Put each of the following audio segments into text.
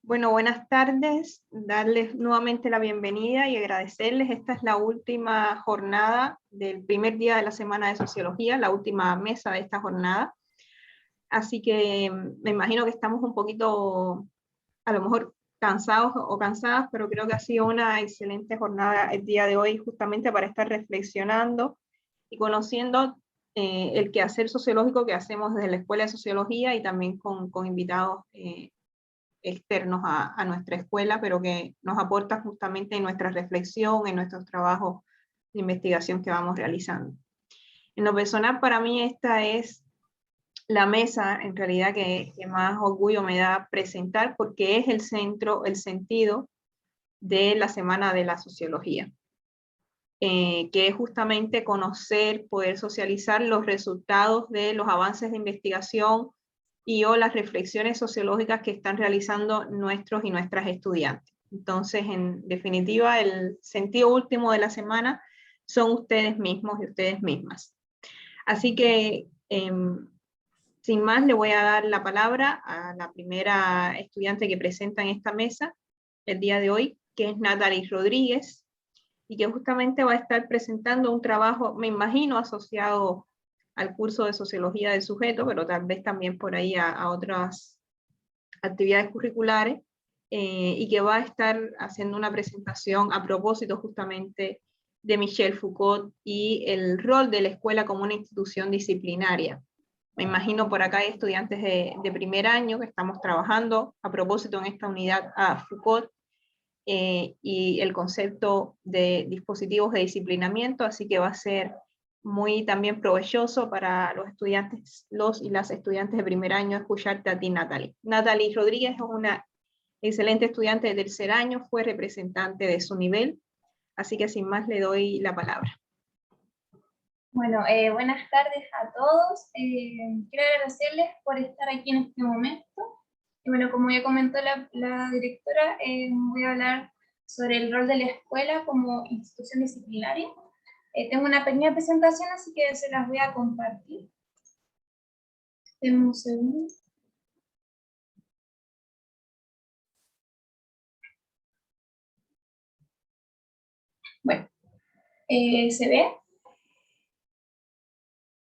Bueno, buenas tardes, darles nuevamente la bienvenida y agradecerles. Esta es la última jornada del primer día de la Semana de Sociología, la última mesa de esta jornada. Así que me imagino que estamos un poquito, a lo mejor, cansados o cansadas, pero creo que ha sido una excelente jornada el día de hoy, justamente para estar reflexionando y conociendo el quehacer sociológico que hacemos desde la Escuela de Sociología y también con invitados externos a nuestra escuela, pero que nos aporta justamente en nuestra reflexión, en nuestros trabajos de investigación que vamos realizando. En lo personal, para mí esta es la mesa, en realidad, que más orgullo me da presentar, porque es el centro, el sentido de la Semana de la Sociología, que es justamente conocer, poder socializar los resultados de los avances de investigación o las reflexiones sociológicas que están realizando nuestros y nuestras estudiantes. Entonces, en definitiva, el sentido último de la semana son ustedes mismos y ustedes mismas. Así que, sin más, le voy a dar la palabra a la primera estudiante que presenta en esta mesa el día de hoy, que es Natalie Rodríguez, y que justamente va a estar presentando un trabajo, me imagino, asociado al curso de Sociología del Sujeto, pero tal vez también por ahí a otras actividades curriculares, y que va a estar haciendo una presentación a propósito justamente de Michel Foucault y el rol de la escuela como una institución disciplinaria. Me imagino por acá hay estudiantes de primer año que estamos trabajando a propósito en esta unidad a Foucault, y el concepto de dispositivos de disciplinamiento, así que va a ser muy también provechoso para los estudiantes, los y las estudiantes de primer año, escucharte a ti, Natalie. Natalie Rodríguez es una excelente estudiante de tercer año, fue representante de su nivel, así que sin más le doy la palabra. Bueno, buenas tardes a todos. Quiero agradecerles por estar aquí en este momento. Y bueno, como ya comentó la directora, voy a hablar sobre el rol de la escuela como institución disciplinaria. Tengo una pequeña presentación, así que se las voy a compartir. Denme un segundo. Bueno, ¿se ve?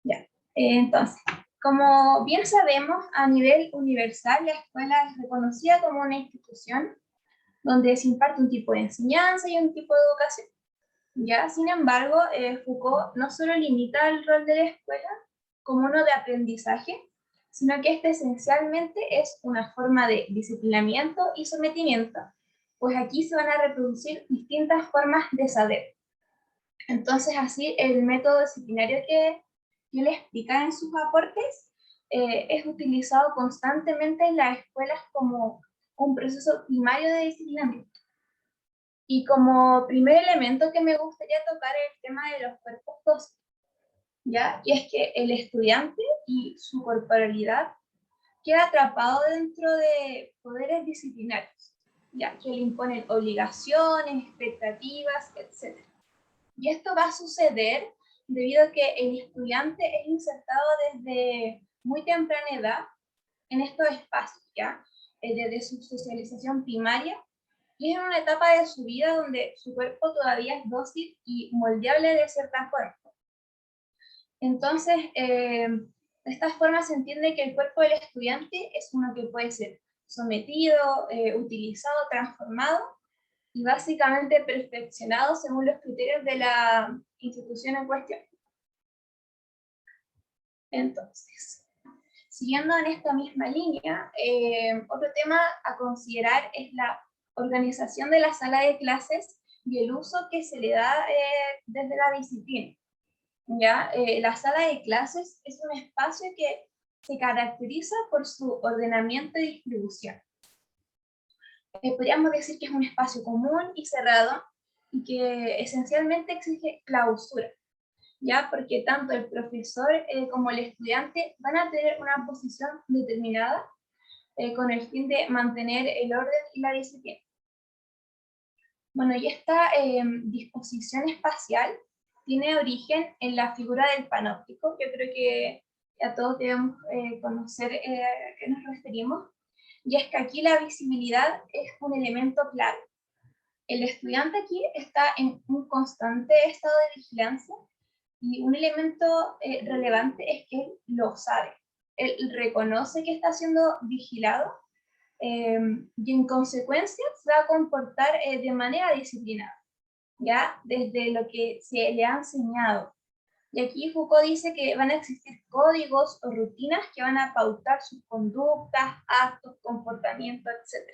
Ya. Entonces, como bien sabemos, a nivel universal, la escuela es reconocida como una institución donde se imparte un tipo de enseñanza y un tipo de educación. ¿Ya? Sin embargo, Foucault no solo limita el rol de la escuela como uno de aprendizaje, sino que este esencialmente es una forma de disciplinamiento y sometimiento, pues aquí se van a reproducir distintas formas de saber. Entonces, así, el método disciplinario que le explica en sus aportes es utilizado constantemente en las escuelas como un proceso primario de disciplinamiento. Y como primer elemento que me gustaría tocar es el tema de los cuerpos docentes, ¿ya? Y es que el estudiante y su corporalidad queda atrapado dentro de poderes disciplinarios, ¿ya? Que le imponen obligaciones, expectativas, etc. Y esto va a suceder debido a que el estudiante es insertado desde muy temprana edad en estos espacios, ¿ya? Desde su socialización primaria, y es en una etapa de su vida donde su cuerpo todavía es dócil y moldeable de cierta forma. Entonces, de esta forma se entiende que el cuerpo del estudiante es uno que puede ser sometido, utilizado, transformado y básicamente perfeccionado según los criterios de la institución en cuestión. Entonces, siguiendo en esta misma línea, otro tema a considerar es la organización de la sala de clases y el uso que se le da desde la disciplina. ¿Ya? La sala de clases es un espacio que se caracteriza por su ordenamiento y distribución. Podríamos decir que es un espacio común y cerrado y que esencialmente exige clausura, ¿ya? Porque tanto el profesor como el estudiante van a tener una posición determinada con el fin de mantener el orden y la disciplina. Bueno, y esta disposición espacial tiene origen en la figura del panóptico. Yo creo que a todos debemos conocer a qué nos referimos, y es que aquí la visibilidad es un elemento clave. El estudiante aquí está en un constante estado de vigilancia, y un elemento relevante es que él lo sabe. Él reconoce que está siendo vigilado, y en consecuencia se va a comportar de manera disciplinada, ¿ya? Desde lo que se le ha enseñado. Y aquí Foucault dice que van a existir códigos o rutinas que van a pautar sus conductas, actos, comportamientos, etc.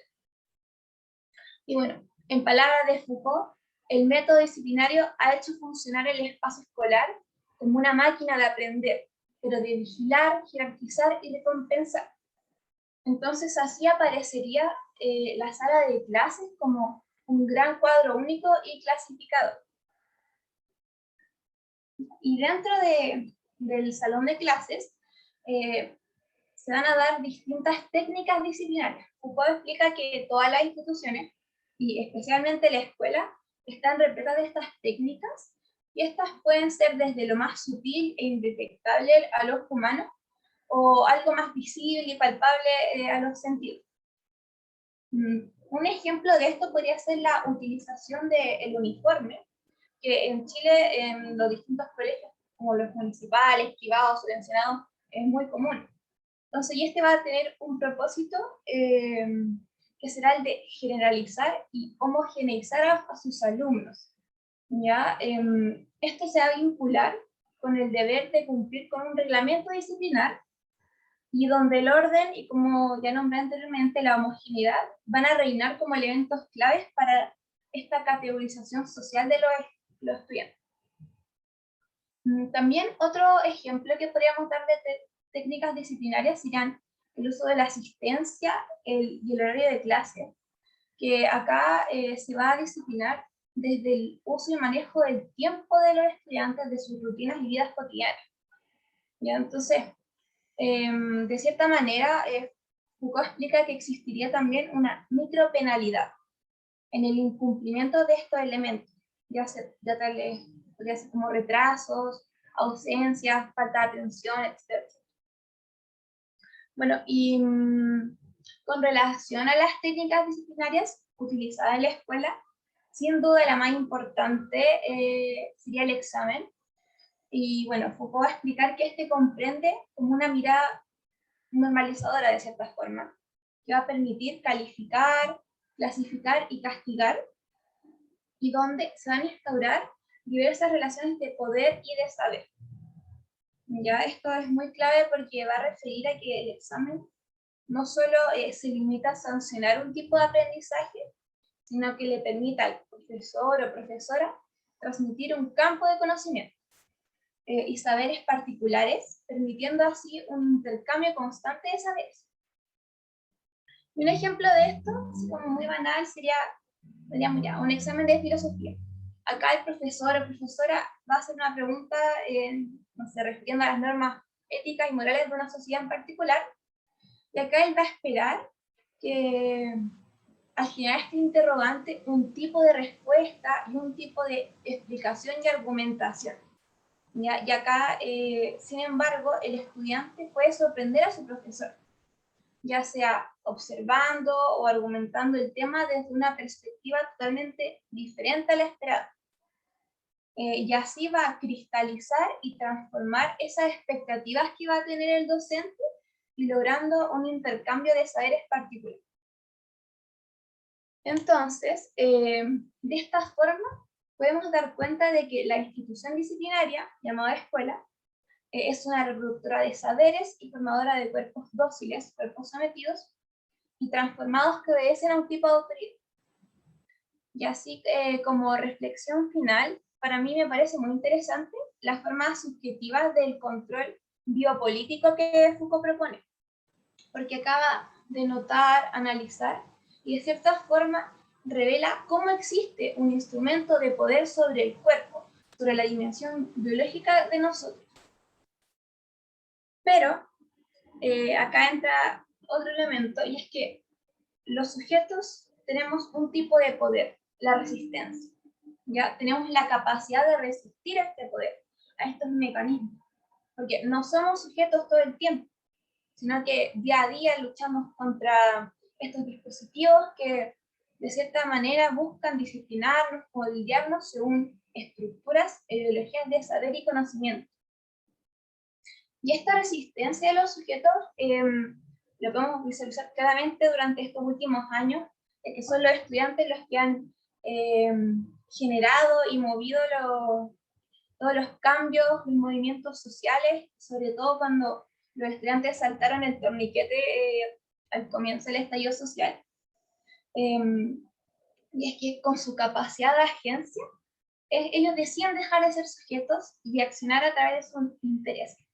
Y bueno, en palabras de Foucault, el método disciplinario ha hecho funcionar el espacio escolar como una máquina de aprender, pero de vigilar, jerarquizar y recompensar. Entonces así aparecería la sala de clases como un gran cuadro único y clasificador. Y dentro del salón de clases se van a dar distintas técnicas disciplinarias. Foucault explica que todas las instituciones, y especialmente la escuela, están repletas de estas técnicas, y estas pueden ser desde lo más sutil e indetectable al ojo humano, o algo más visible y palpable a los sentidos. Un ejemplo de esto podría ser la utilización del uniforme, que en Chile, en los distintos colegios, como los municipales, privados, subvencionados, es muy común. Entonces, y este va a tener un propósito que será el de generalizar y homogeneizar a sus alumnos. ¿Ya? Esto se va a vincular con el deber de cumplir con un reglamento disciplinar, y donde el orden y, como ya nombré anteriormente, la homogeneidad van a reinar como elementos claves para esta categorización social de los estudiantes. También otro ejemplo que podríamos dar de técnicas disciplinarias serían el uso de la asistencia y el horario de clase, que acá se va a disciplinar desde el uso y manejo del tiempo de los estudiantes, de sus rutinas y vidas cotidianas. ¿Ya? Entonces, de cierta manera, Foucault explica que existiría también una micropenalidad en el incumplimiento de estos elementos, ya podría ser como retrasos, ausencias, falta de atención, etc. Bueno, y con relación a las técnicas disciplinarias utilizadas en la escuela, sin duda la más importante sería el examen. Y bueno, Foucault va a explicar que este comprende como una mirada normalizadora de cierta forma, que va a permitir calificar, clasificar y castigar, y donde se van a instaurar diversas relaciones de poder y de saber. Ya esto es muy clave porque va a referir a que el examen no solo se limita a sancionar un tipo de aprendizaje, sino que le permita al profesor o profesora transmitir un campo de conocimiento y saberes particulares, permitiendo así un intercambio constante de saberes. Y un ejemplo de esto, así como muy banal, sería un examen de filosofía. Acá el profesor o profesora va a hacer una pregunta, no sé, refiriendo a las normas éticas y morales de una sociedad en particular, y acá él va a esperar que al generar este interrogante un tipo de respuesta y un tipo de explicación y argumentación. ¿Ya? Y acá, sin embargo, el estudiante puede sorprender a su profesor, ya sea observando o argumentando el tema desde una perspectiva totalmente diferente a la esperada. Y así va a cristalizar y transformar esas expectativas que va a tener el docente y logrando un intercambio de saberes particulares. Entonces, de esta forma, podemos dar cuenta de que la institución disciplinaria, llamada escuela, es una reproductora de saberes y formadora de cuerpos dóciles, cuerpos sometidos y transformados que obedecen a un tipo de autoridad. Y así como reflexión final, para mí me parece muy interesante la forma subjetiva del control biopolítico que Foucault propone, porque acaba de notar, analizar y de cierta forma revela cómo existe un instrumento de poder sobre el cuerpo, sobre la dimensión biológica de nosotros. Pero acá entra otro elemento, y es que los sujetos tenemos un tipo de poder, la resistencia. ¿Ya? Tenemos la capacidad de resistir a este poder, a estos mecanismos, porque no somos sujetos todo el tiempo, sino que día a día luchamos contra estos dispositivos que de cierta manera buscan disciplinarnos, moldearnos según estructuras e ideologías de saber y conocimiento. Y esta resistencia de los sujetos lo podemos visualizar claramente durante estos últimos años, de que son los estudiantes los que han generado y movido todos los cambios, los movimientos sociales, sobre todo cuando los estudiantes saltaron el torniquete al comienzo del estallido social. Y es que con su capacidad de agencia, ellos deciden dejar de ser sujetos y accionar a través de sus intereses.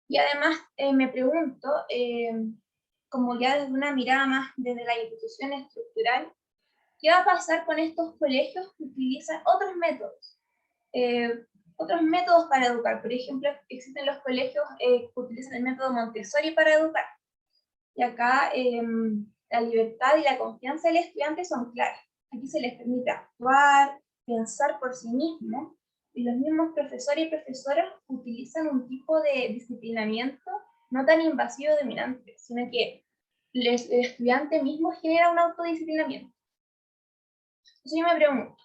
Y además me pregunto, como ya desde una mirada más desde la institución estructural, ¿qué va a pasar con estos colegios que utilizan otros métodos? Otros métodos para educar. Por ejemplo, existen los colegios que utilizan el método Montessori para educar. Y acá la libertad y la confianza del estudiante son claras. Aquí se les permite actuar, pensar por sí mismos, y los mismos profesores y profesoras utilizan un tipo de disciplinamiento no tan invasivo o dominante, sino que el estudiante mismo genera un autodisciplinamiento. Entonces yo me pregunto,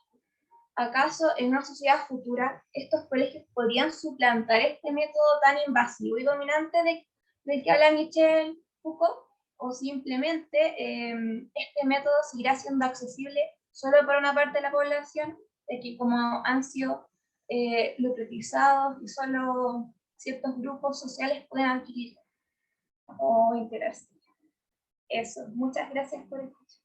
¿acaso en una sociedad futura estos colegios podrían suplantar este método tan invasivo y dominante del que habla Michel Foucault? ¿O simplemente este método seguirá siendo accesible solo para una parte de la población, de que como han sido lucratizados y solo ciertos grupos sociales pueden adquirir o enterarse? Eso, muchas gracias por escuchar.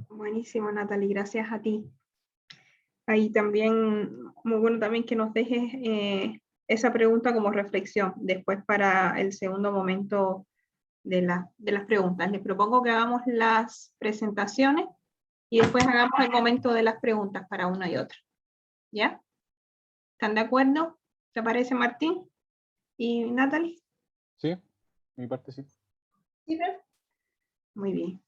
Buenísimo, Natalie, gracias a ti. Ahí también, muy bueno también que nos dejes esa pregunta como reflexión, después para el segundo momento de las preguntas. Les propongo que hagamos las presentaciones y después hagamos el momento de las preguntas para una y otra. ¿Ya? ¿Están de acuerdo? ¿Te parece, Martín? ¿Y Natalie? Sí, mi parte sí. ¿Sí, profe? Muy bien.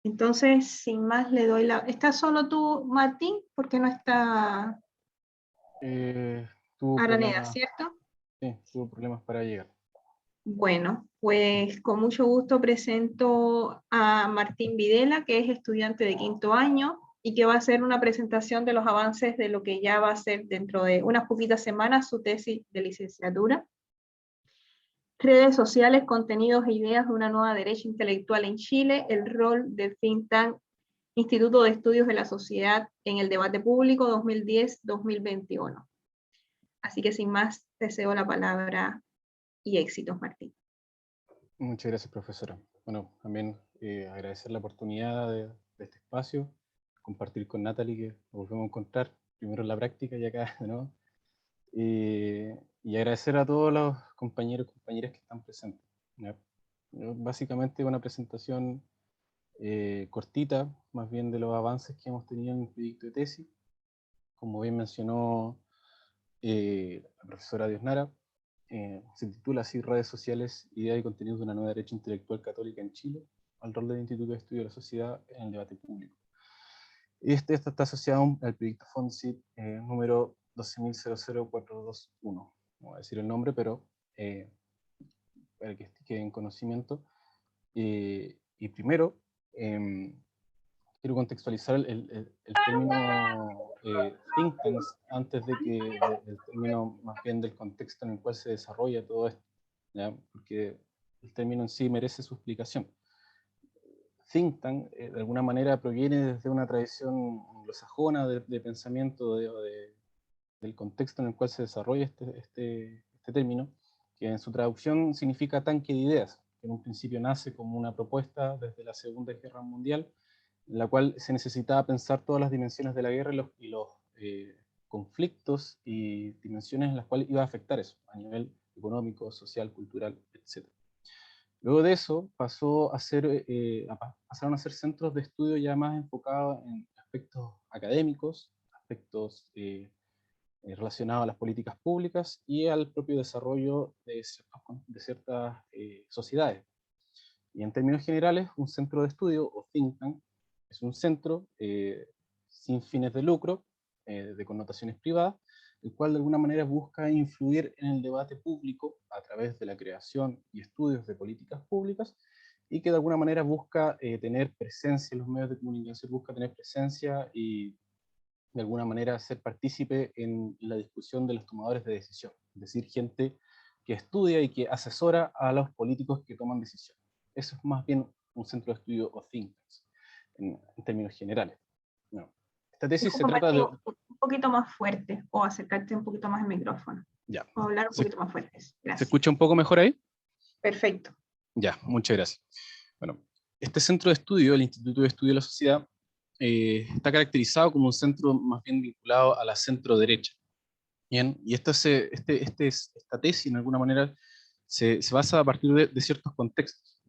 Entonces, sin más, le doy la... ¿Estás solo tú, Martín? Porque no está Tuvo Araneda, problemas, ¿cierto? sí, tuvo problemas para llegar. Bueno, pues con mucho gusto presento a Martín Videla, que es estudiante de 5º año y que va a hacer una presentación de los avances de lo que ya va a ser dentro de unas poquitas semanas su tesis de licenciatura. Redes sociales, contenidos e ideas de una nueva derecha intelectual en Chile, el rol del think tank Instituto de Estudios de la Sociedad en el debate público 2010-2021. Así que sin más, te cedo la palabra y éxitos, Martín. Muchas gracias, profesora. Bueno, también agradecer la oportunidad de este espacio, compartir con Natalie, que nos volvemos a encontrar, primero en la práctica y acá de nuevo. Y agradecer a todos los compañeros y compañeras que están presentes. ¿Ya? Básicamente una presentación cortita, más bien de los avances que hemos tenido en el proyecto de tesis. Como bien mencionó la profesora Diosnara, se titula así: Redes sociales, ideas y contenidos de una nueva derecha intelectual católica en Chile, al rol del Instituto de Estudio de la Sociedad en el debate público. Esta está asociado al proyecto FONSIT número 12.00421. No voy a decir el nombre, pero para que quede en conocimiento. Y primero, quiero contextualizar el término think tanks antes de que del término más bien del contexto en el cual se desarrolla todo esto, ¿ya? Porque el término en sí merece su explicación. Think tank de alguna manera proviene desde una tradición anglosajona de pensamiento del contexto en el cual se desarrolla este término, que en su traducción significa tanque de ideas, que en un principio nace como una propuesta desde la Segunda Guerra Mundial, en la cual se necesitaba pensar todas las dimensiones de la guerra y los conflictos y dimensiones en las cuales iba a afectar eso, a nivel económico, social, cultural, etc. Luego de eso pasaron a ser centros de estudio ya más enfocados en aspectos académicos, aspectos relacionados a las políticas públicas y al propio desarrollo de ciertas sociedades. Y en términos generales, un centro de estudio o think tank es un centro sin fines de lucro, de connotaciones privadas, el cual de alguna manera busca influir en el debate público a través de la creación y estudios de políticas públicas, y que de alguna manera busca tener presencia en los medios de comunicación, busca tener presencia y de alguna manera ser partícipe en la discusión de los tomadores de decisión, es decir, gente que estudia y que asesora a los políticos que toman decisiones. Eso es más bien un centro de estudio o think tanks, en términos generales. No. Esta tesis se Disculpa, trata de... Mateo, un poquito más fuerte o acercarte un poquito más al micrófono. Ya. O hablar un poquito más fuerte. ¿Se Gracias. escucha un poco mejor ahí? Perfecto. Ya, muchas gracias. Bueno, este centro de estudio, el Instituto de Estudio de la Sociedad, está caracterizado como un centro más bien vinculado a la centro-derecha. Bien, y esta tesis, en alguna manera, se basa a partir de ciertos contextos.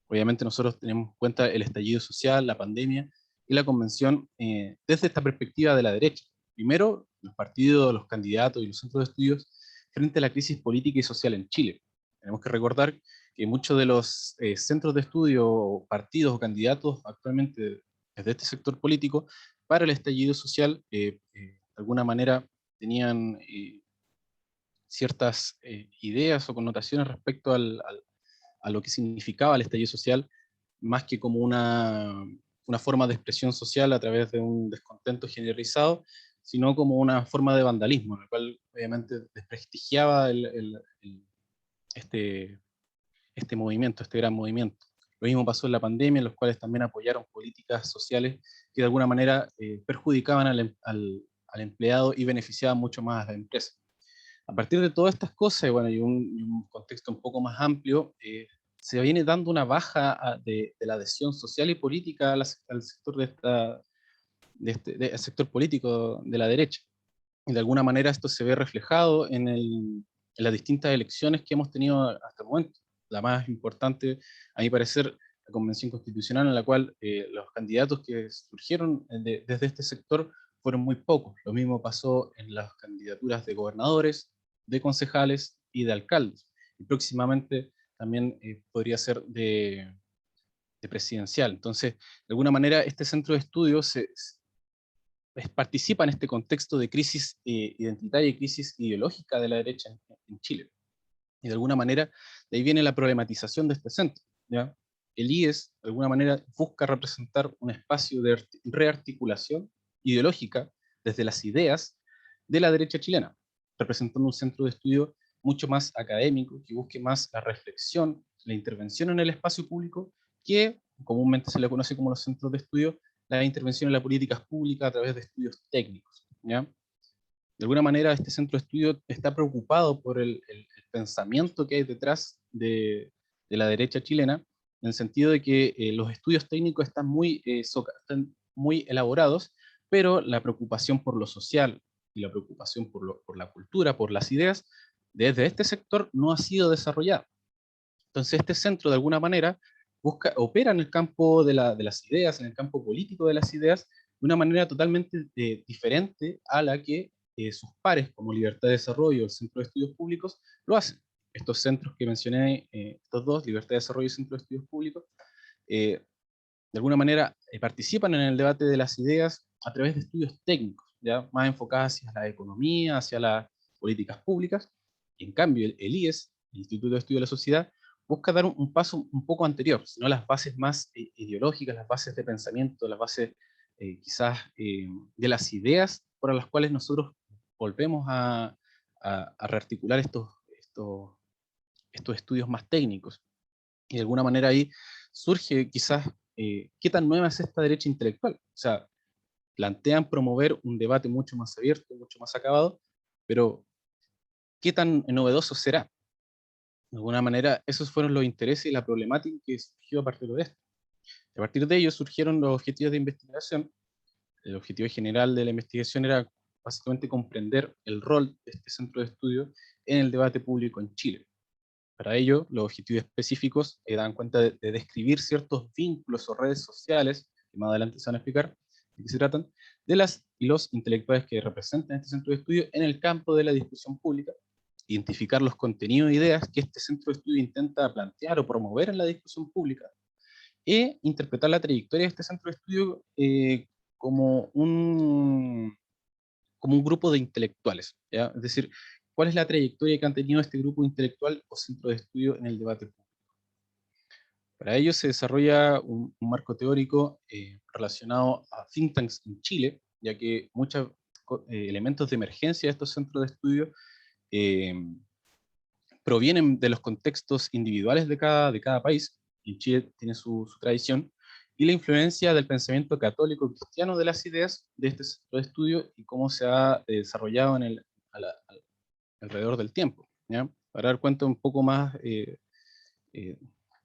Obviamente nosotros tenemos en cuenta el estallido social, la pandemia y la convención desde esta perspectiva de la derecha. Primero, los partidos, los candidatos y los centros de estudios frente a la crisis política y social en Chile. Tenemos que recordar que muchos de los centros de estudio, partidos o candidatos actualmente desde este sector político para el estallido social, de alguna manera tenían ciertas ideas o connotaciones respecto a lo que significaba el estallido social, más que como una forma de expresión social a través de un descontento generalizado, sino como una forma de vandalismo, en el cual obviamente desprestigiaba este, este movimiento, este gran movimiento. Lo mismo pasó en la pandemia, en los cuales también apoyaron políticas sociales que de alguna manera perjudicaban al empleado y beneficiaban mucho más a la empresa. A partir de todas estas cosas, bueno, y un contexto un poco más amplio, se viene dando una baja de la adhesión social y política al sector del sector político de la derecha. Y de alguna manera esto se ve reflejado en las distintas elecciones que hemos tenido hasta el momento. La más importante, a mi parecer, la Convención Constitucional, en la cual los candidatos que surgieron desde este sector fueron muy pocos. Lo mismo pasó en las candidaturas de gobernadores, de concejales y de alcaldes. Y próximamente también podría ser de presidencial. Entonces, de alguna manera, este centro de estudios participa en este contexto de crisis identitaria y crisis ideológica de la derecha en Chile. Y de alguna manera, de ahí viene la problematización de este centro, ¿ya? El IES, de alguna manera, busca representar un espacio de rearticulación ideológica desde las ideas de la derecha chilena, representando un centro de estudio mucho más académico, que busque más la reflexión, la intervención en el espacio público, que comúnmente se le conoce como los centros de estudio, la intervención en las políticas públicas a través de estudios técnicos, ¿ya? De alguna manera, este centro de estudio está preocupado por el pensamiento que hay detrás de la derecha chilena, en el sentido de que los estudios técnicos están muy elaborados, pero la preocupación por lo social y la preocupación por la cultura, por las ideas, desde este sector no ha sido desarrollada. Entonces, este centro, de alguna manera, opera en el campo de las ideas, en el campo político de las ideas, de una manera totalmente diferente a la que sus pares, como Libertad de Desarrollo, el Centro de Estudios Públicos, lo hacen. Estos centros que mencioné, estos dos, Libertad de Desarrollo y Centro de Estudios Públicos, de alguna manera participan en el debate de las ideas a través de estudios técnicos, ¿ya? Más enfocados hacia la economía, hacia las políticas públicas, y en cambio el IES, el Instituto de Estudio de la Sociedad, busca dar un paso un poco anterior, sino las bases más ideológicas, las bases de pensamiento, las bases quizás de las ideas por las cuales nosotros volvemos a rearticular estos estudios más técnicos. Y de alguna manera ahí surge quizás qué tan nueva es esta derecha intelectual. O sea, plantean promover un debate mucho más abierto, mucho más acabado, pero ¿qué tan novedoso será? De alguna manera, esos fueron los intereses y la problemática que surgió a partir de esto. A partir de ello surgieron los objetivos de investigación. El objetivo general de la investigación era básicamente comprender el rol de este centro de estudio en el debate público en Chile. Para ello, los objetivos específicos dan cuenta de describir ciertos vínculos o redes sociales, que más adelante se van a explicar de qué se tratan, de las y los intelectuales que representan este centro de estudio en el campo de la discusión pública, identificar los contenidos e ideas que este centro de estudio intenta plantear o promover en la discusión pública, e interpretar la trayectoria de este centro de estudio como un grupo de intelectuales, ¿ya? Es decir, ¿cuál es la trayectoria que han tenido este grupo intelectual o centro de estudio en el debate público? Para ello se desarrolla un marco teórico relacionado a think tanks en Chile, ya que muchos elementos de emergencia de estos centros de estudio eh, provienen de los contextos individuales de cada país. En Chile tiene su tradición, y la influencia del pensamiento católico cristiano de las ideas de este centro de estudio y cómo se ha desarrollado alrededor del tiempo, ¿ya? Para dar cuenta un poco más, eh,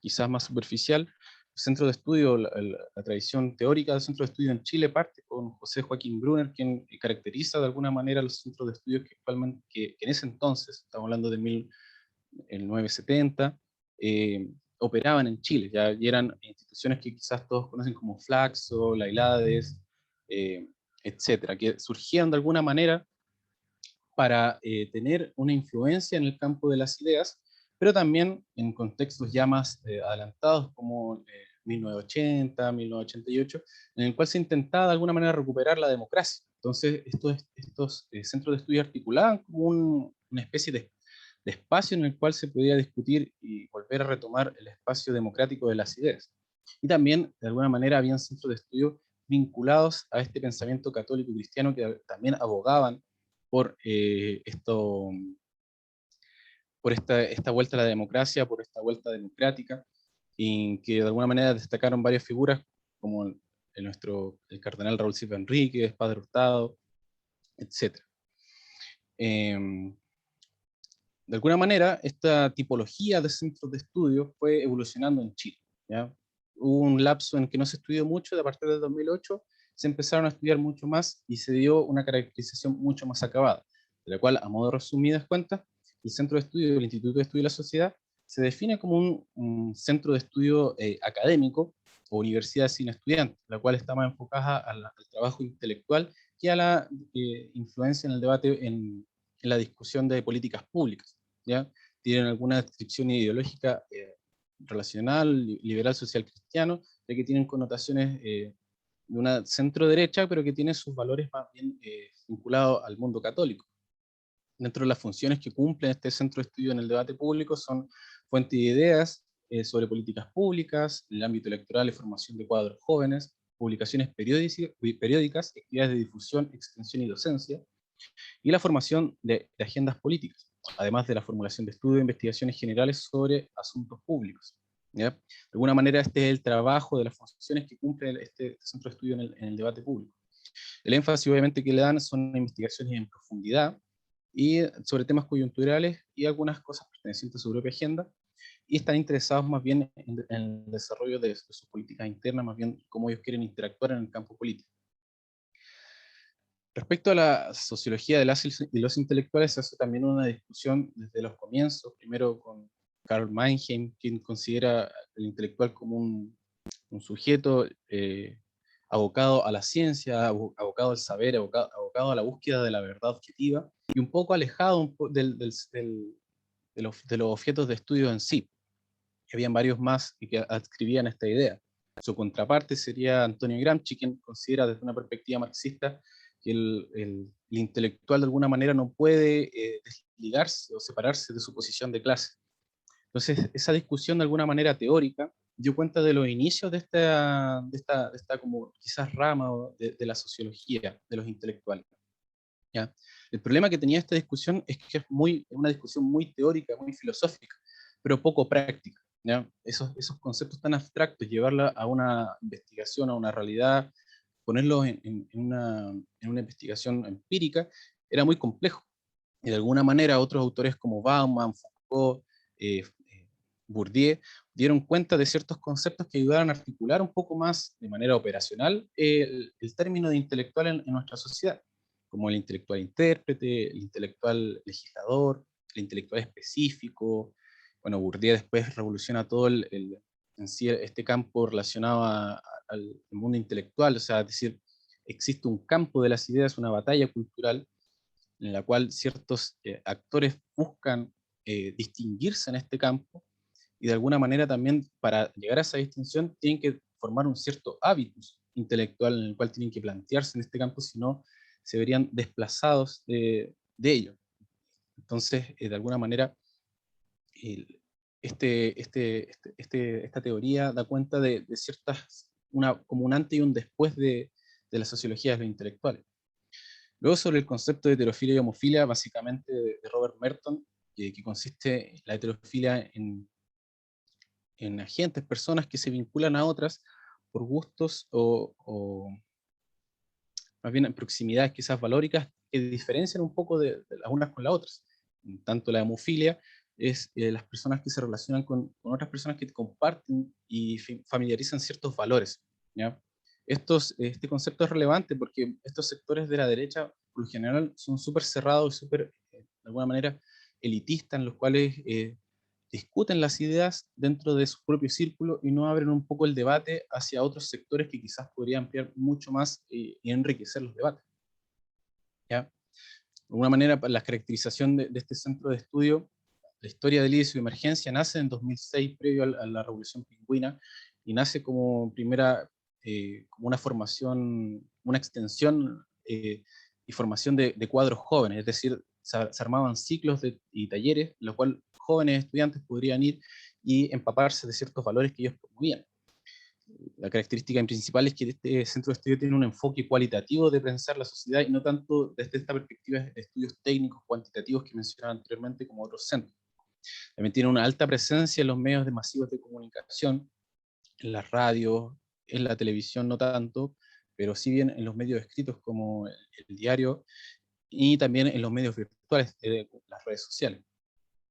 quizás más superficial, el centro de estudio, la tradición teórica del centro de estudio en Chile parte con José Joaquín Brunner, quien caracteriza de alguna manera los centros de estudio que, actualmente, que en ese entonces, estamos hablando de 1970, operaban en Chile, ya, y eran instituciones que quizás todos conocen como Flaxo, la ILADES, etcétera, que surgieron de alguna manera para tener una influencia en el campo de las ideas, pero también en contextos ya más adelantados como 1980, 1988, en el cual se intentaba de alguna manera recuperar la democracia. Entonces, estos centros de estudio articulaban como una especie de espacio en el cual se podía discutir y volver a retomar el espacio democrático de las ideas. Y también, de alguna manera, habían centros de estudio vinculados a este pensamiento católico y cristiano que también abogaban por, por esta vuelta a la democracia, por esta vuelta democrática, y que de alguna manera destacaron varias figuras, como el cardenal Raúl Silva Enríquez, Padre Hurtado, etc. De alguna manera, esta tipología de centros de estudio fue evolucionando en Chile, ¿ya? Hubo un lapso en que no se estudió mucho, de a partir del 2008 se empezaron a estudiar mucho más y se dio una caracterización mucho más acabada, de la cual, a modo de resumidas cuentas, el centro de estudio del Instituto de Estudio de la Sociedad se define como un centro de estudio académico o universidad sin estudiantes, la cual está más enfocada al trabajo intelectual que a la influencia en el debate en la discusión de políticas públicas, ¿ya? Tienen alguna descripción ideológica relacional, liberal, social, cristiano, ya que tienen connotaciones de una centro derecha, pero que tiene sus valores más bien vinculados al mundo católico. Dentro de las funciones que cumple este centro de estudio en el debate público son fuente de ideas sobre políticas públicas, en el ámbito electoral y formación de cuadros jóvenes, publicaciones periódicas, actividades de difusión, extensión y docencia, y la formación de agendas políticas, además de la formulación de estudios e investigaciones generales sobre asuntos públicos, ¿ya? De alguna manera este es el trabajo de las funciones que cumple este centro de estudio en el debate público. El énfasis obviamente que le dan son investigaciones en profundidad y sobre temas coyunturales y algunas cosas pertenecientes a su propia agenda, y están interesados más bien en el desarrollo de sus políticas internas, más bien cómo ellos quieren interactuar en el campo político. Respecto a la sociología de los intelectuales, se hace también una discusión desde los comienzos, primero con Karl Mannheim, quien considera el intelectual como un sujeto abocado a la ciencia, abocado al saber, abocado a la búsqueda de la verdad objetiva, y un poco alejado de los objetos de estudio en sí. Habían varios más que adscribían esta idea. Su contraparte sería Antonio Gramsci, quien considera desde una perspectiva marxista que el intelectual de alguna manera no puede desligarse o separarse de su posición de clase. Entonces, esa discusión de alguna manera teórica dio cuenta de los inicios de esta como quizás rama de la sociología de los intelectuales, ¿ya? El problema que tenía esta discusión es que es una discusión muy teórica, muy filosófica, pero poco práctica, ¿ya? Esos conceptos tan abstractos, llevarla a una investigación, a una realidad, ponerlos en una investigación empírica, era muy complejo. Y de alguna manera otros autores como Bauman, Foucault, Bourdieu, dieron cuenta de ciertos conceptos que ayudaran a articular un poco más de manera operacional el término de intelectual en nuestra sociedad, como el intelectual intérprete, el intelectual legislador, el intelectual específico. Bueno, Bourdieu después revoluciona todo en sí este campo relacionado al mundo intelectual, o sea, es decir, existe un campo de las ideas, una batalla cultural en la cual ciertos actores buscan distinguirse en este campo, y de alguna manera también para llegar a esa distinción tienen que formar un cierto hábitus intelectual en el cual tienen que plantearse en este campo, si no se verían desplazados de ello. Entonces, de alguna manera, esta teoría da cuenta de ciertas, como un antes y un después de la sociología de los intelectuales. Luego, sobre el concepto de heterofilia y homofilia, básicamente de Robert Merton, que consiste la heterofilia en agentes, personas que se vinculan a otras por gustos o más bien en proximidades quizás valóricas que diferencian un poco de las unas con las otras. Tanto la hemofilia es las personas que se relacionan con otras personas que comparten y familiarizan ciertos valores, ¿ya? Este concepto es relevante porque estos sectores de la derecha, por lo general, son súper cerrados y súper, de alguna manera, elitistas, en los cuales discuten las ideas dentro de su propio círculo y no abren un poco el debate hacia otros sectores que quizás podrían ampliar mucho más y enriquecer los debates, ¿ya? De alguna manera, la caracterización de este centro de estudio, la historia del IDE y su emergencia, nace en 2006, previo a la Revolución Pingüina, y nace como como una formación, una extensión y formación de cuadros jóvenes, es decir, se armaban ciclos y talleres, en los cuales jóvenes estudiantes podrían ir y empaparse de ciertos valores que ellos promovían. La característica principal es que este centro de estudio tiene un enfoque cualitativo de pensar la sociedad y no tanto desde esta perspectiva de estudios técnicos, cuantitativos que mencionaba anteriormente como otros centros. También tiene una alta presencia en los medios masivos de comunicación, en las radios, en la televisión no tanto, pero sí bien en los medios escritos como el diario y también en los medios virtuales, las redes sociales.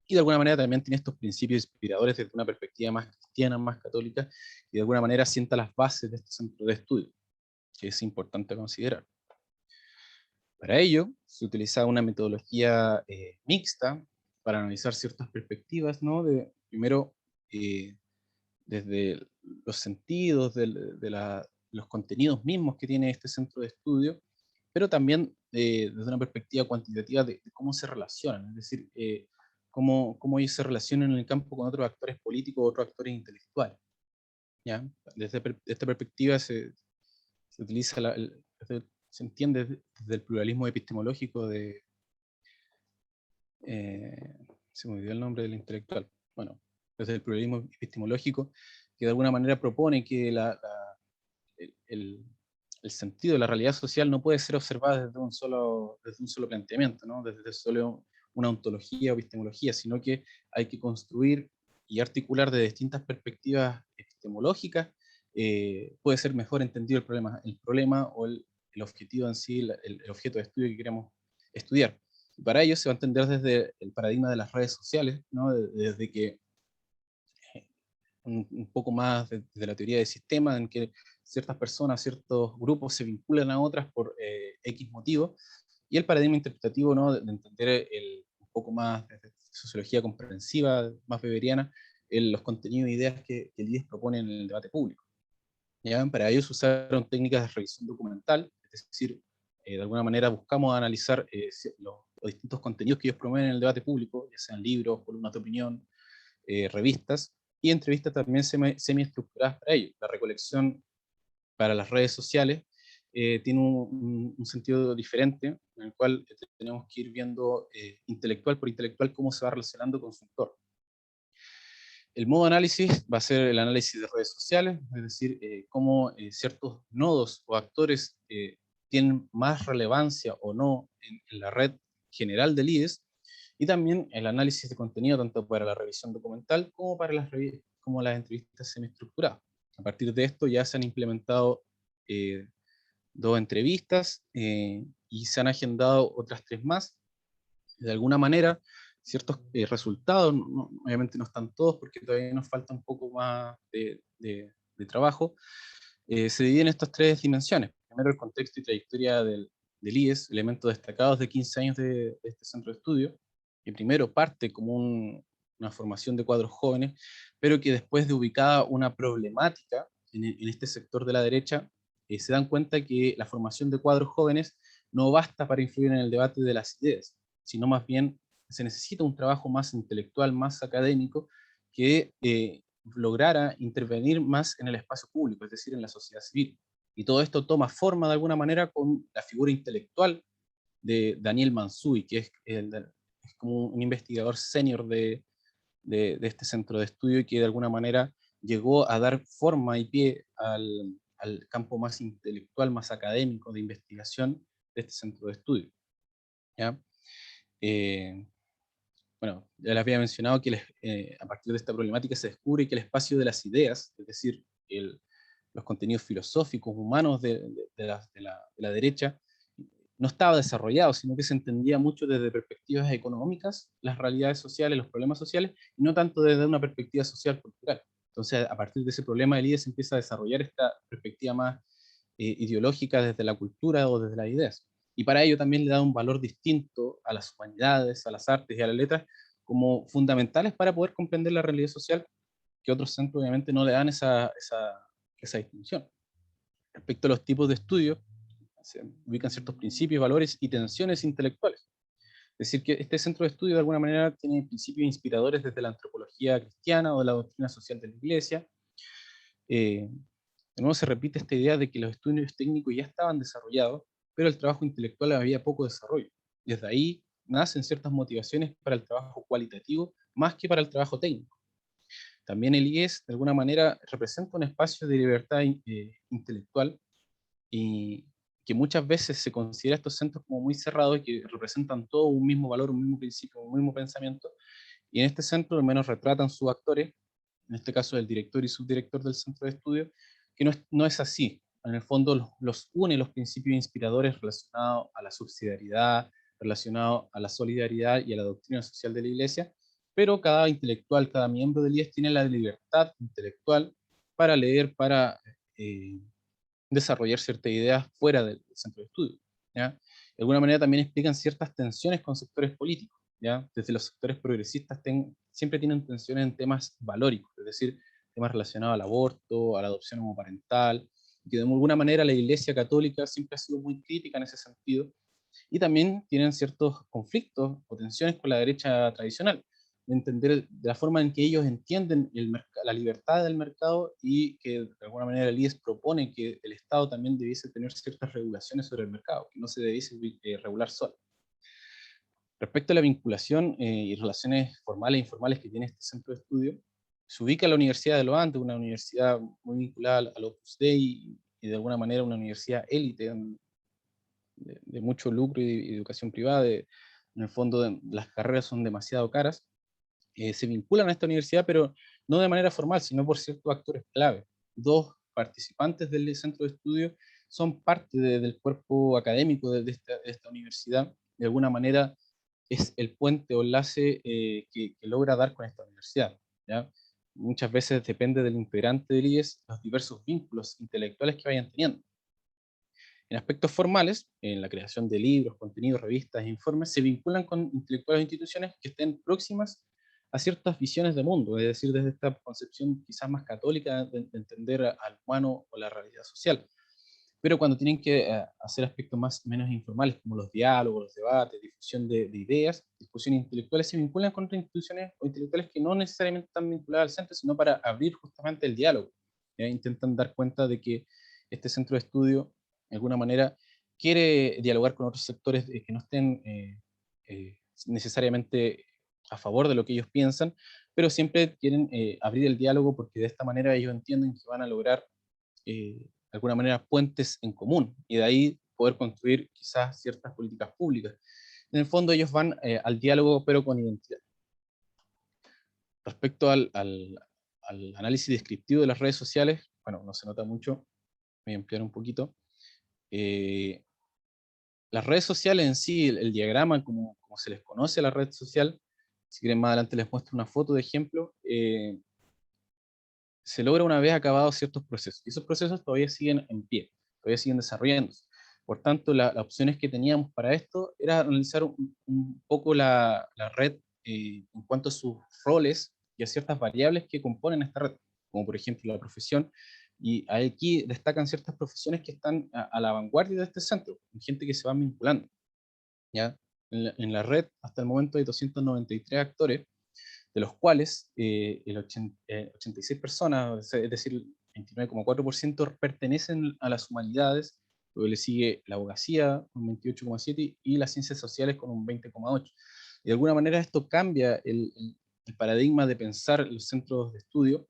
Y de alguna manera también tiene estos principios inspiradores desde una perspectiva más cristiana, más católica, y de alguna manera sienta las bases de este centro de estudio, que es importante considerar. Para ello, se utiliza una metodología mixta para analizar ciertas perspectivas, ¿no? Primero, desde los sentidos, los contenidos mismos que tiene este centro de estudio, pero también desde una perspectiva cuantitativa de cómo se relacionan, es decir, cómo ellos se relacionan en el campo con otros actores políticos, otros actores intelectuales, ¿ya? Desde esta perspectiva se utiliza, se entiende desde el pluralismo epistemológico se me olvidó el nombre del intelectual, bueno, desde el pluralismo epistemológico, que de alguna manera propone que el, el sentido de la realidad social no puede ser observada desde un solo planteamiento, ¿no? Desde solo una ontología o epistemología, sino que hay que construir y articular de distintas perspectivas epistemológicas, puede ser mejor entendido el problema o el objetivo en sí, el objeto de estudio que queremos estudiar. Y para ello se va a entender desde el paradigma de las redes sociales, ¿no? Desde que un poco más de la teoría de sistema, en que ciertas personas, ciertos grupos se vinculan a otras por X motivo, y el paradigma interpretativo, ¿no? de entender un poco más de sociología comprensiva, más weberiana, los contenidos e ideas que el IDES propone en el debate público. ¿Ya? Para ello se usaron técnicas de revisión documental, es decir, de alguna manera buscamos analizar los distintos contenidos que ellos promueven en el debate público, ya sean libros, columnas de opinión, revistas, y entrevistas también semi-estructuradas para ello. La recolección para las redes sociales tiene un sentido diferente, en el cual tenemos que ir viendo intelectual por intelectual cómo se va relacionando con su entorno. El modo análisis va a ser el análisis de redes sociales, es decir, cómo ciertos nodos o actores tienen más relevancia o no en la red general del IDES, y también el análisis de contenido tanto para la revisión documental como para las entrevistas semiestructuradas. A partir de esto ya se han implementado 2 entrevistas y se han agendado otras 3 más. De alguna manera, ciertos resultados, obviamente no están todos porque todavía nos falta un poco más de trabajo, se dividen en estas 3 dimensiones. Primero, el contexto y trayectoria del IDES, elementos destacados de 15 años de este centro de estudio, que primero parte como una formación de cuadros jóvenes, pero que después de ubicada una problemática en este sector de la derecha, se dan cuenta que la formación de cuadros jóvenes no basta para influir en el debate de las ideas, sino más bien se necesita un trabajo más intelectual, más académico, que lograra intervenir más en el espacio público, es decir, en la sociedad civil. Y todo esto toma forma de alguna manera con la figura intelectual de Daniel Mansuy, que es es como un investigador senior de este centro de estudio y que de alguna manera llegó a dar forma y pie al campo más intelectual, más académico de investigación de este centro de estudio. ¿Ya? Bueno, ya les había mencionado que a partir de esta problemática se descubre que el espacio de las ideas, es decir, los contenidos filosóficos humanos de la derecha, no estaba desarrollado, sino que se entendía mucho desde perspectivas económicas, las realidades sociales, los problemas sociales, y no tanto desde una perspectiva social cultural. Entonces, a partir de ese problema, el IES empieza a desarrollar esta perspectiva más ideológica desde la cultura o desde las ideas. Y para ello también le da un valor distinto a las humanidades, a las artes y a las letras como fundamentales para poder comprender la realidad social, que otros centros obviamente no le dan esa distinción. Respecto a los tipos de estudio, se ubican ciertos principios, valores y tensiones intelectuales. Es decir, que este centro de estudio de alguna manera tiene principios inspiradores desde la antropología cristiana o de la doctrina social de la Iglesia. De nuevo se repite esta idea de que los estudios técnicos ya estaban desarrollados, pero el trabajo intelectual había poco desarrollo. Desde ahí nacen ciertas motivaciones para el trabajo cualitativo más que para el trabajo técnico. También el IES, de alguna manera, representa un espacio de libertad intelectual y que muchas veces se considera estos centros como muy cerrados y que representan todo un mismo valor, un mismo principio, un mismo pensamiento. Y en este centro al menos retratan sus actores, en este caso el director y subdirector del centro de estudio, que no es así. En el fondo los une los principios inspiradores relacionados a la subsidiariedad, relacionados a la solidaridad y a la doctrina social de la Iglesia, pero cada intelectual, cada miembro del IES tiene la libertad intelectual para leer, para desarrollar ciertas ideas fuera del centro de estudio. ¿Ya? De alguna manera también explican ciertas tensiones con sectores políticos. ¿Ya? Desde los sectores progresistas siempre tienen tensiones en temas valóricos, es decir, temas relacionados al aborto, a la adopción homoparental, que de alguna manera la Iglesia Católica siempre ha sido muy crítica en ese sentido, y también tienen ciertos conflictos o tensiones con la derecha tradicional, de entender de la forma en que ellos entienden la libertad del mercado y que de alguna manera el IES propone que el Estado también debiese tener ciertas regulaciones sobre el mercado, que no se debiese regular solo. Respecto a la vinculación y relaciones formales e informales que tiene este centro de estudio, se ubica la Universidad de los Andes, una universidad muy vinculada al Opus Dei y de alguna manera una universidad élite de mucho lucro y educación privada. En el fondo las carreras son demasiado caras. Se vinculan a esta universidad, pero no de manera formal, sino por ciertos actores clave. Dos participantes del centro de estudio son parte del cuerpo académico de esta universidad. De alguna manera es el puente o enlace que logra dar con esta universidad. ¿Ya? Muchas veces depende del integrante del IES los diversos vínculos intelectuales que vayan teniendo. En aspectos formales, en la creación de libros, contenidos, revistas e informes, se vinculan con intelectuales e instituciones que estén próximas a ciertas visiones de mundo, es decir, desde esta concepción quizás más católica de entender al humano o la realidad social. Pero cuando tienen que hacer aspectos menos informales, como los diálogos, los debates, difusión de ideas, discusiones intelectuales, se vinculan con otras instituciones o intelectuales que no necesariamente están vinculadas al centro, sino para abrir justamente el diálogo. Intentan dar cuenta de que este centro de estudio de alguna manera, quiere dialogar con otros sectores que no estén necesariamente a favor de lo que ellos piensan, pero siempre quieren abrir el diálogo porque de esta manera ellos entienden que van a lograr, de alguna manera, puentes en común y de ahí poder construir quizás ciertas políticas públicas. En el fondo ellos van al diálogo pero con identidad. Respecto al análisis descriptivo de las redes sociales, bueno, no se nota mucho, voy a ampliar un poquito. Las redes sociales en sí, el diagrama, como se les conoce a la red social, si quieren más adelante les muestro una foto de ejemplo, se logra una vez acabados ciertos procesos, y esos procesos todavía siguen en pie, todavía siguen desarrollándose. Por tanto, las opciones que teníamos para esto era analizar un poco la red en cuanto a sus roles y a ciertas variables que componen esta red, como por ejemplo la profesión, y aquí destacan ciertas profesiones que están a la vanguardia de este centro, gente que se va vinculando. ¿Ya? En la red hasta el momento hay 293 actores, de los cuales el 86 personas, es decir, el 29,4% pertenecen a las humanidades, luego le sigue la abogacía con 28,7% y las ciencias sociales con un 20,8%. Y de alguna manera esto cambia el paradigma de pensar los centros de estudio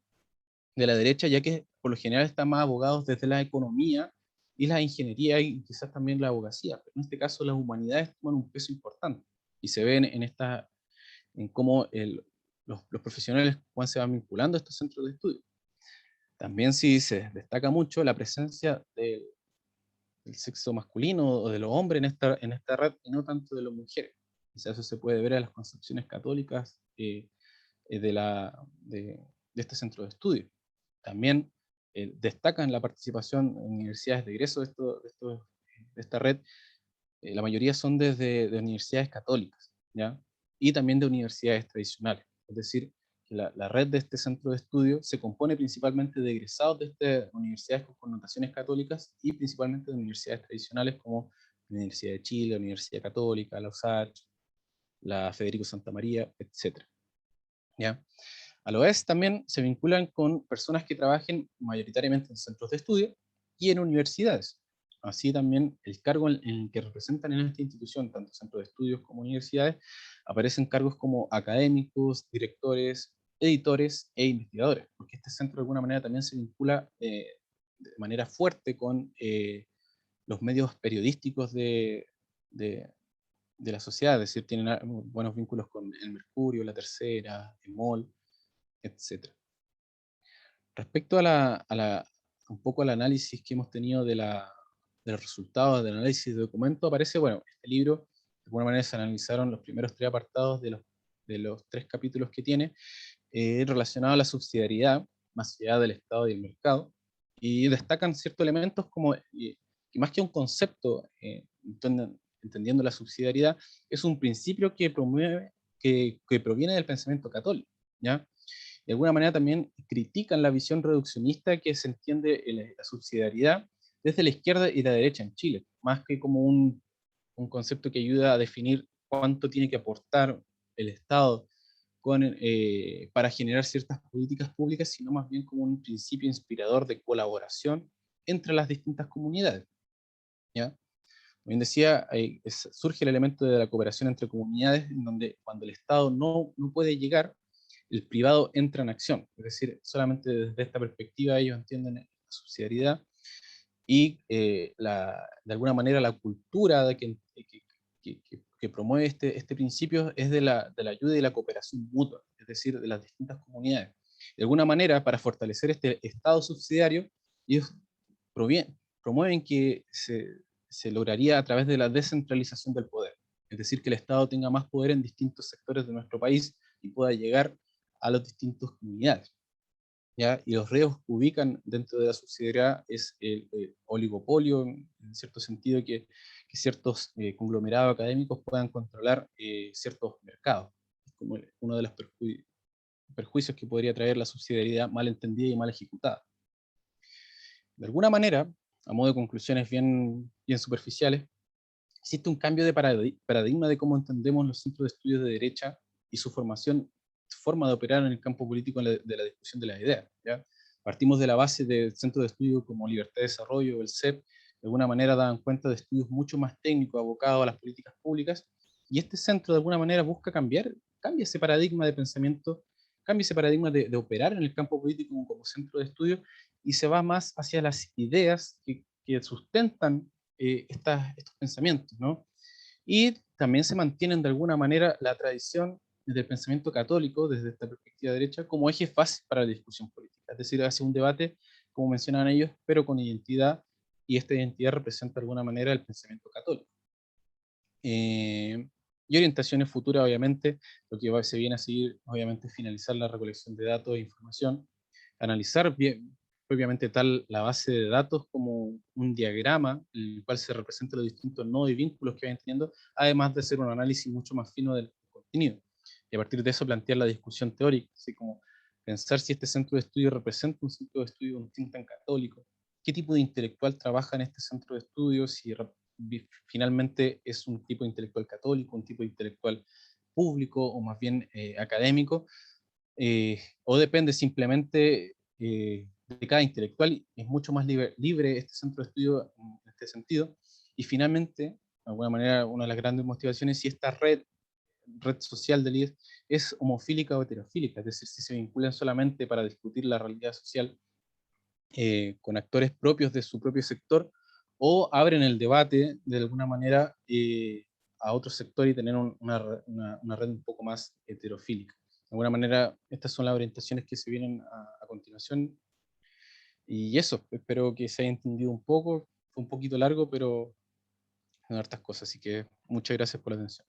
de la derecha, ya que por lo general están más abogados desde la economía y la ingeniería y quizás también la abogacía, pero en este caso las humanidades toman un peso importante y se ven en cómo los profesionales se van vinculando a estos centros de estudio. También sí se destaca mucho la presencia del sexo masculino o de los hombres en esta red y no tanto de las mujeres. O sea, eso se puede ver en las concepciones católicas de este centro de estudio. También destacan la participación en universidades de egreso de esta red. La mayoría son de universidades católicas, ¿ya? Y también de universidades tradicionales. Es decir, que la red de este centro de estudio se compone principalmente de egresados de estas universidades con connotaciones católicas y principalmente de universidades tradicionales como la Universidad de Chile, la Universidad Católica, la USACH, la Federico Santa María, etc. ¿Ya? A la vez también se vinculan con personas que trabajen mayoritariamente en centros de estudio y en universidades. Así también el cargo en el que representan en esta institución, tanto centros de estudios como universidades, aparecen cargos como académicos, directores, editores e investigadores, porque este centro de alguna manera también se vincula de manera fuerte con los medios periodísticos de la sociedad, es decir, tienen buenos vínculos con el Mercurio, la Tercera, el MOL, etc. Respecto un poco al análisis que hemos tenido de los resultados del análisis de documento, aparece, bueno, este libro, de alguna manera se analizaron los primeros 3 apartados de los 3 capítulos que tiene, relacionado a la subsidiariedad, más allá del Estado y el mercado, y destacan ciertos elementos como, que más que un concepto, entendiendo la subsidiariedad, es un principio que promueve, que proviene del pensamiento católico, ¿ya? De alguna manera también critican la visión reduccionista que se entiende en la subsidiariedad desde la izquierda y la derecha en Chile, más que como un concepto que ayuda a definir cuánto tiene que aportar el Estado para generar ciertas políticas públicas, sino más bien como un principio inspirador de colaboración entre las distintas comunidades, ¿ya? Como bien decía, surge el elemento de la cooperación entre comunidades, en donde cuando el Estado no puede llegar, el privado entra en acción. Es decir, solamente desde esta perspectiva ellos entienden la subsidiariedad y de alguna manera la cultura que promueve este principio es de la ayuda y la cooperación mutua, es decir, de las distintas comunidades. De alguna manera, para fortalecer este Estado subsidiario, ellos promueven que se lograría a través de la descentralización del poder, es decir, que el Estado tenga más poder en distintos sectores de nuestro país y pueda llegar a las distintas comunidades, ¿ya? Y los reos que ubican dentro de la subsidiariedad es el oligopolio, en cierto sentido, que ciertos conglomerados académicos puedan controlar ciertos mercados. Es como uno de los perjuicios que podría traer la subsidiariedad mal entendida y mal ejecutada. De alguna manera, a modo de conclusiones bien superficiales, existe un cambio de paradigma de cómo entendemos los centros de estudios de derecha y su forma de operar en el campo político de la discusión de las ideas, ¿ya? Partimos de la base del centro de estudio como Libertad de Desarrollo o el CEP, de alguna manera daban cuenta de estudios mucho más técnicos abocados a las políticas públicas, y este centro de alguna manera busca cambia ese paradigma de pensamiento, cambia ese paradigma de operar en el campo político como centro de estudio y se va más hacia las ideas que sustentan estos pensamientos, ¿no? Y también se mantienen de alguna manera la tradición del pensamiento católico desde esta perspectiva derecha como eje fácil para la discusión política. Es decir, hace un debate, como mencionan ellos, pero con identidad, y esta identidad representa de alguna manera el pensamiento católico. Y orientaciones futuras, obviamente, lo que se viene a seguir, obviamente, es finalizar la recolección de datos e información, analizar bien, propiamente tal la base de datos como un diagrama en el cual se representan los distintos nodos y vínculos que vayan teniendo, además de hacer un análisis mucho más fino del contenido. Y a partir de eso plantear la discusión teórica, así como pensar si este centro de estudio representa un centro de estudio, un think tank católico, qué tipo de intelectual trabaja en este centro de estudios, si finalmente es un tipo de intelectual católico, un tipo de intelectual público o más bien académico, o depende simplemente de cada intelectual. Es mucho más libre este centro de estudio en este sentido. Y finalmente, de alguna manera, una de las grandes motivaciones, si esta red red social del IES es homofílica o heterofílica, es decir, si se vinculan solamente para discutir la realidad social con actores propios de su propio sector, o abren el debate de alguna manera a otro sector y tener una red un poco más heterofílica. De alguna manera, estas son las orientaciones que se vienen a continuación. Y eso, espero que se haya entendido un poco. Fue un poquito largo, pero en hartas cosas. Así que muchas gracias por la atención.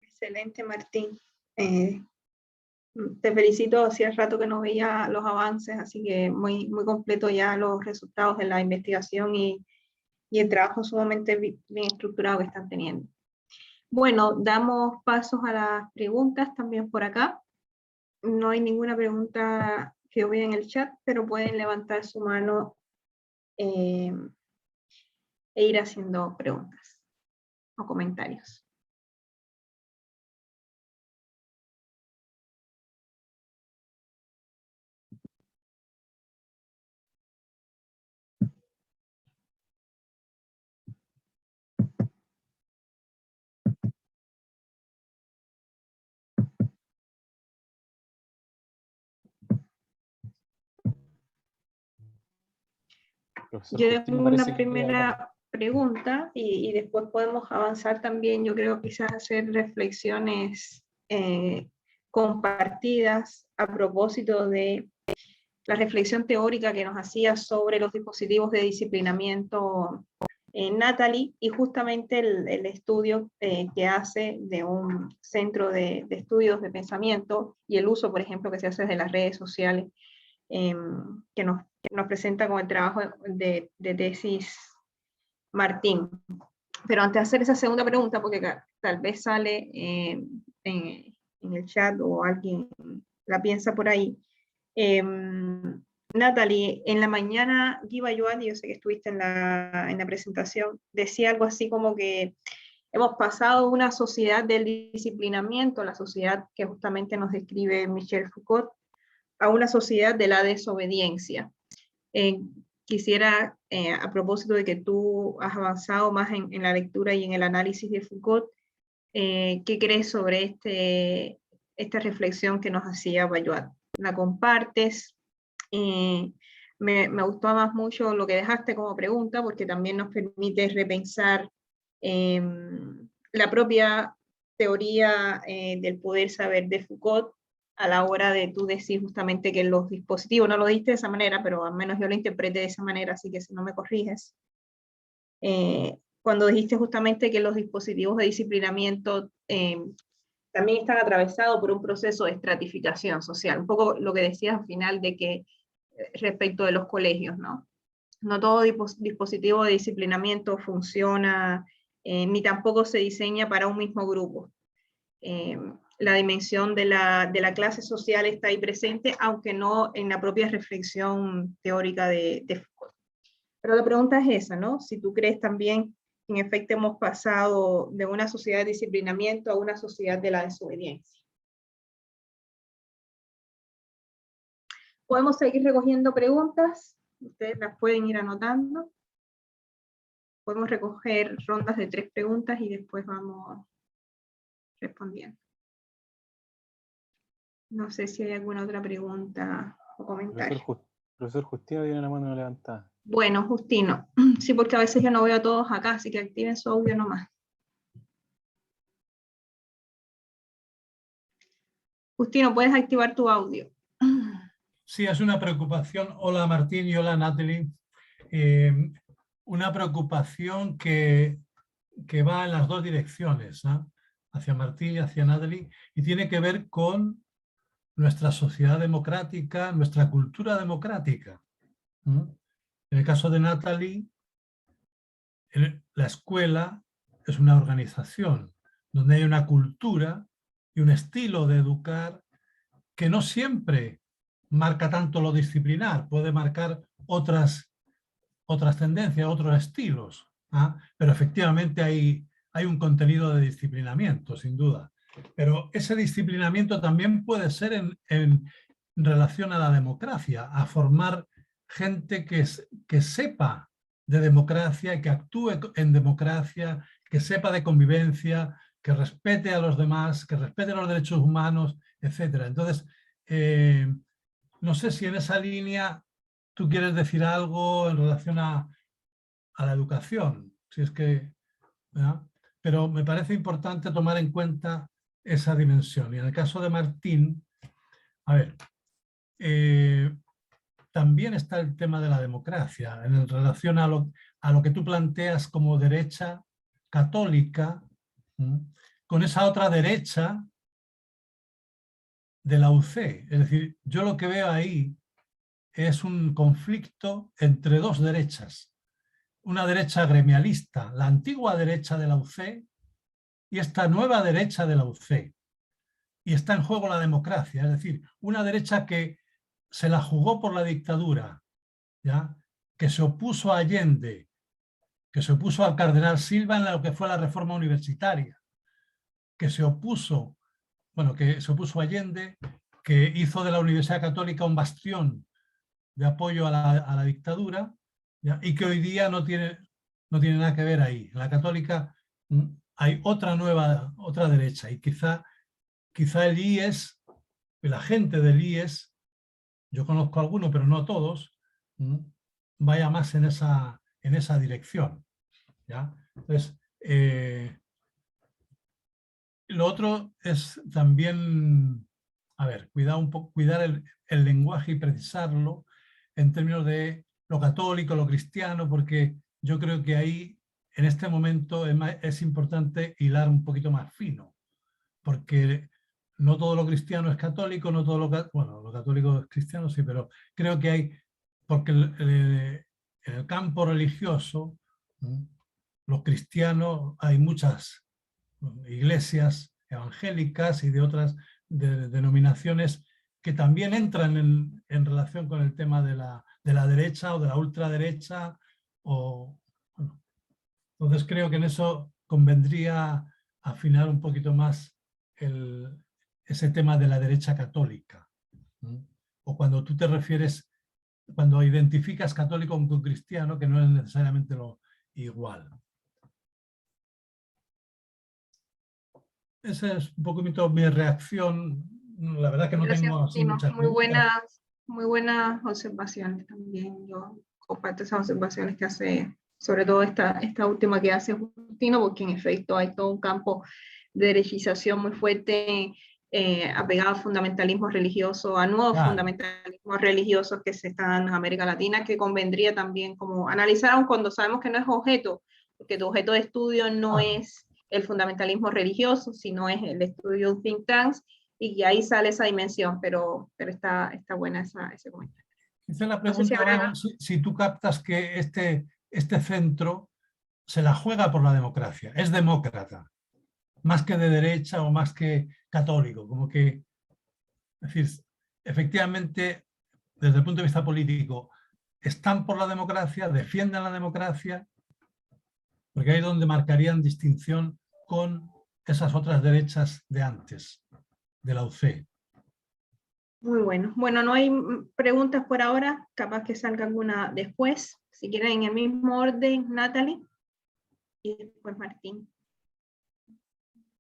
Excelente, Martín. Te felicito, hacía rato que no veía los avances, así que muy, muy completo ya los resultados de la investigación y el trabajo sumamente bien estructurado que están teniendo. Bueno, damos pasos a las preguntas también por acá. No hay ninguna pregunta que yo vea en el chat, pero pueden levantar su mano e ir haciendo preguntas o comentarios. Profesor Yo Justino, tengo parece una que quiere hablar. primera pregunta y después podemos avanzar también, yo creo, quizás hacer reflexiones compartidas a propósito de la reflexión teórica que nos hacía sobre los dispositivos de disciplinamiento Natalie, y justamente el estudio que hace de un centro de estudios de pensamiento y el uso, por ejemplo, que se hace de las redes sociales, que nos presenta con el trabajo de tesis Martín. Pero antes de hacer esa segunda pregunta, porque tal vez sale en el chat o alguien la piensa por ahí, Natalie, en la mañana Guy Bayoat, yo sé que estuviste en la presentación, decía algo así como que hemos pasado de una sociedad del disciplinamiento, la sociedad que justamente nos describe Michel Foucault, a una sociedad de la desobediencia. Quisiera, a propósito de que tú has avanzado más en la lectura y en el análisis de Foucault, ¿qué crees sobre esta reflexión que nos hacía Bayoat? ¿La compartes? Me gustó más mucho lo que dejaste como pregunta, porque también nos permite repensar la propia teoría del poder saber de Foucault a la hora de tú decir justamente que los dispositivos, no lo diste de esa manera, pero al menos yo lo interpreté de esa manera, así que si no me corriges. Cuando dijiste justamente que los dispositivos de disciplinamiento también están atravesados por un proceso de estratificación social, un poco lo que decías al final de que respecto de los colegios, ¿no? No todo dispositivo de disciplinamiento funciona, ni tampoco se diseña para un mismo grupo. La dimensión de la clase social está ahí presente, aunque no en la propia reflexión teórica de Foucault. Pero la pregunta es esa, ¿no? Si tú crees también que en efecto hemos pasado de una sociedad de disciplinamiento a una sociedad de la desobediencia. Podemos seguir recogiendo preguntas, ustedes las pueden ir anotando. Podemos recoger rondas de 3 preguntas y después vamos respondiendo. No sé si hay alguna otra pregunta o comentario. Profesor Justino tiene la mano levantada. Bueno, Justino, sí, porque a veces yo no veo a todos acá, así que activen su audio nomás. Justino, puedes activar tu audio. Sí, es una preocupación. Hola Martín y hola Natalie. Una preocupación que va en las dos direcciones, ¿no? Hacia Martín y hacia Natalie, y tiene que ver con nuestra sociedad democrática, nuestra cultura democrática. En el caso de Natalie, la escuela es una organización donde hay una cultura y un estilo de educar que no siempre marca tanto lo disciplinar, puede marcar otras tendencias, otros estilos, ¿ah? Pero efectivamente hay un contenido de disciplinamiento, sin duda. Pero ese disciplinamiento también puede ser en relación a la democracia, a formar gente que sepa de democracia y que actúe en democracia, que sepa de convivencia, que respete a los demás, que respete los derechos humanos, etc. Entonces, no sé si en esa línea tú quieres decir algo en relación a la educación, si es que, ¿verdad? Pero me parece importante tomar en cuenta esa dimensión. Y en el caso de Martín, a ver, también está el tema de la democracia en relación a lo que tú planteas como derecha católica, con esa otra derecha de la UC. Es decir, yo lo que veo ahí es un conflicto entre dos derechas. Una derecha gremialista, la antigua derecha de la UC y esta nueva derecha de la UC. Y está en juego la democracia, es decir, una derecha que se la jugó por la dictadura, ¿ya? Que se opuso a Allende, que se opuso al cardenal Silva en lo que fue la reforma universitaria, que se opuso a Allende, que hizo de la Universidad Católica un bastión de apoyo a la dictadura, ¿ya? Y que hoy día no tiene nada que ver ahí. En la Católica hay otra derecha, y quizá el IES, la gente del IES, yo conozco a algunos, pero no todos, vaya más en esa dirección, ¿ya? Entonces, lo otro es también, a ver, cuidar el lenguaje y precisarlo en términos de lo católico, lo cristiano, porque yo creo que ahí, en este momento, es importante hilar un poquito más fino, porque no todo lo cristiano es católico, no todo lo católico es cristiano, sí, pero creo que hay, porque en el campo religioso, los cristianos, hay muchas iglesias evangélicas y de otras denominaciones que también entran en relación con el tema de la derecha o de la ultraderecha. Bueno, entonces creo que en eso convendría afinar un poquito más ese tema de la derecha católica. O cuando tú te refieres, cuando identificas católico con cristiano, que no es necesariamente lo igual. Esa es un poquito mi reacción. La verdad que no Gracias, tengo así Justino. muchas preguntas. Muy buenas observaciones también. Yo comparto esas observaciones que hace, sobre todo esta última que hace Justino, porque en efecto hay todo un campo de derechización muy fuerte, apegado a fundamentalismo religioso, a nuevos Claro. fundamentalismos religiosos que se están dando en América Latina, que convendría también como analizar, aun cuando sabemos que no es objeto, porque tu objeto de estudio no es el fundamentalismo religioso, sino es el estudio de think tanks, y ahí sale esa dimensión, pero está buena ese comentario. Hice la No sé si pregunta, habrá... si tú captas que este centro se la juega por la democracia, es demócrata, más que de derecha o más que católico, como que, es decir, efectivamente, desde el punto de vista político, están por la democracia, defienden la democracia, porque ahí es donde marcarían distinción con esas otras derechas de antes, de la UC. Muy bueno. Bueno, no hay preguntas por ahora, capaz que salga alguna después. Si quieren en el mismo orden, Natalie y después Martín.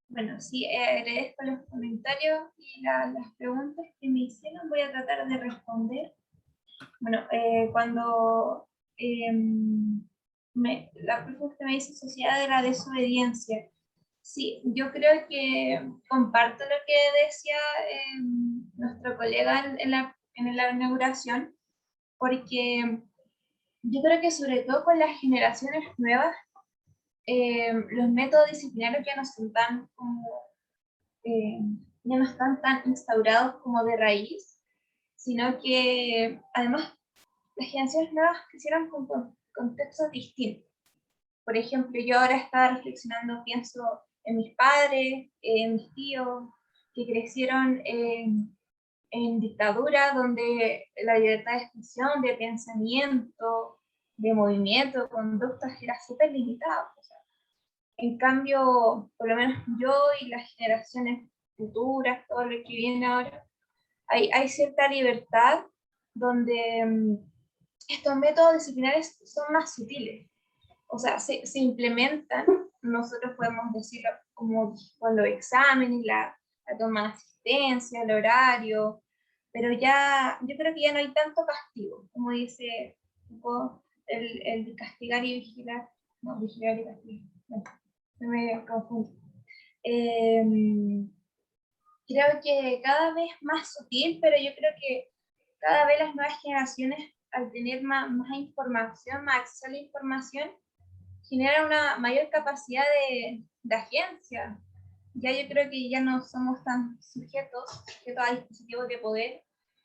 Bueno, sí, agradezco los comentarios y las preguntas que me hicieron. Voy a tratar de responder. Bueno, cuando la pregunta que me dice sociedad de la desobediencia, sí, yo creo que comparto lo que decía nuestro colega en la inauguración, porque yo creo que sobre todo con las generaciones nuevas, los métodos disciplinarios ya no son ya no están tan instaurados como de raíz, sino que además las generaciones nuevas crecieron con contextos distintos. Por ejemplo, yo ahora estaba reflexionando, pienso en mis padres, en mis tíos, que crecieron en dictadura, donde la libertad de expresión, de pensamiento, de movimiento, de conductas era súper limitada. O sea, en cambio, por lo menos yo y las generaciones futuras, todo lo que viene ahora, hay cierta libertad donde estos métodos disciplinares son más sutiles. O sea, se implementan, nosotros podemos decirlo como con los exámenes, la toma de asistencia, el horario, pero ya, yo creo que ya no hay tanto castigo, como dice un poco el castigar y vigilar, no, vigilar y castigar, no, me confundo. Creo que cada vez más sutil, pero yo creo que cada vez las nuevas generaciones, al tener más información, más acceso a la información, genera una mayor capacidad de agencia. Ya yo creo que ya no somos tan sujetos a dispositivos de poder,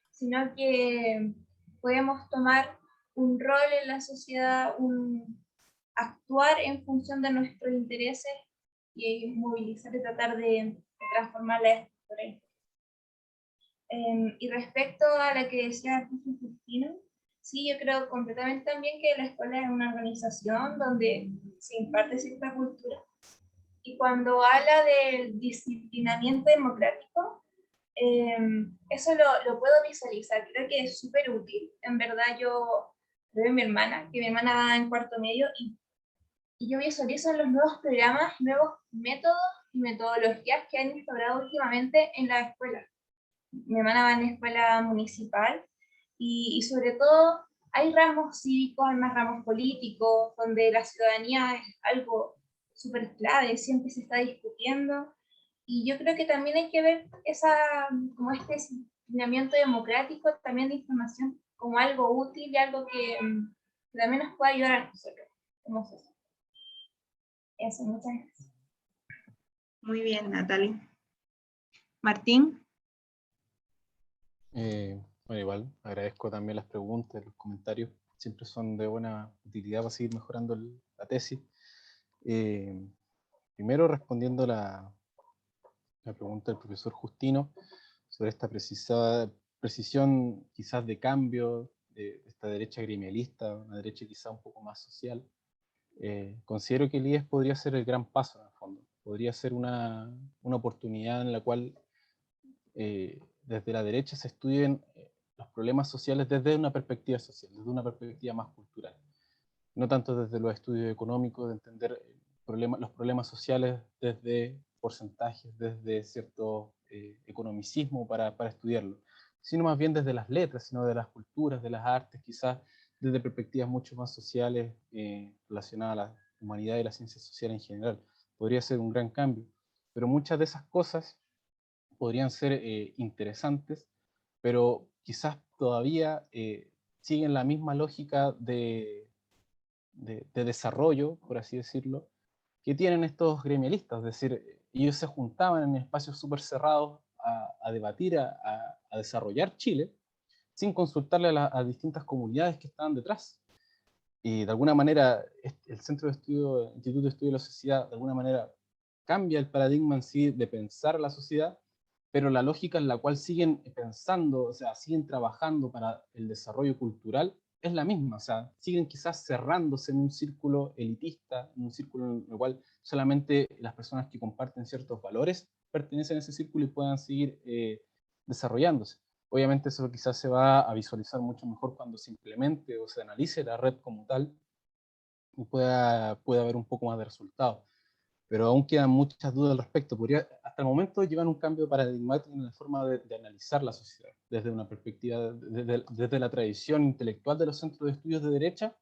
sino que podemos tomar un rol en la sociedad, actuar en función de nuestros intereses y movilizar y tratar de transformar la estructura. Y respecto a la que decía Justino, sí, yo creo completamente también que la escuela es una organización donde se imparte cierta cultura. Y cuando habla del disciplinamiento democrático, eso lo puedo visualizar. Creo que es súper útil. En verdad yo veo a mi hermana, que mi hermana va en cuarto medio, y yo visualizo los nuevos programas, nuevos métodos y metodologías que han instaurado últimamente en la escuela. Mi hermana va en escuela municipal y sobre todo hay ramos cívicos, hay más ramos políticos, donde la ciudadanía es algo súper clave, siempre se está discutiendo. Y yo creo que también hay que ver como este disciplinamiento democrático, también de información, como algo útil y algo que también nos puede ayudar a nosotros como sociedad. Eso, muchas gracias. Muy bien, Natalie. Martín. Bueno, igual, agradezco también las preguntas, los comentarios, siempre son de buena utilidad para seguir mejorando la tesis. Primero, respondiendo la pregunta del profesor Justino sobre esta precisión quizás de cambio de esta derecha gremialista, una derecha quizás un poco más social. Considero que el IES podría ser el gran paso en el fondo, podría ser una oportunidad en la cual desde la derecha se estudien los problemas sociales desde una perspectiva social, desde una perspectiva más cultural. No tanto desde los estudios económicos, de entender los problemas sociales desde porcentajes, desde cierto economicismo para estudiarlo, sino más bien desde las letras, sino de las culturas, de las artes, quizás desde perspectivas mucho más sociales relacionadas a la humanidad y la ciencia social en general. Podría ser un gran cambio, pero muchas de esas cosas podrían ser interesantes, pero quizás todavía siguen la misma lógica de desarrollo, por así decirlo, que tienen estos gremialistas. Es decir, ellos se juntaban en espacios súper cerrados a debatir, a desarrollar Chile, sin consultarle a distintas comunidades que estaban detrás. Y de alguna manera, el Centro de Estudio, Instituto de Estudio de la Sociedad, de alguna manera cambia el paradigma en sí de pensar la sociedad, pero la lógica en la cual siguen pensando, o sea, siguen trabajando para el desarrollo cultural, es la misma. O sea, siguen quizás cerrándose en un círculo elitista, en un círculo en el cual solamente las personas que comparten ciertos valores pertenecen a ese círculo y puedan seguir desarrollándose. Obviamente eso quizás se va a visualizar mucho mejor cuando se implemente o se analice la red como tal y pueda haber un poco más de resultados. Pero aún quedan muchas dudas al respecto. Hasta el momento llevan un cambio paradigmático en la forma de analizar la sociedad, desde una perspectiva, desde la tradición intelectual de los centros de estudios de derecha,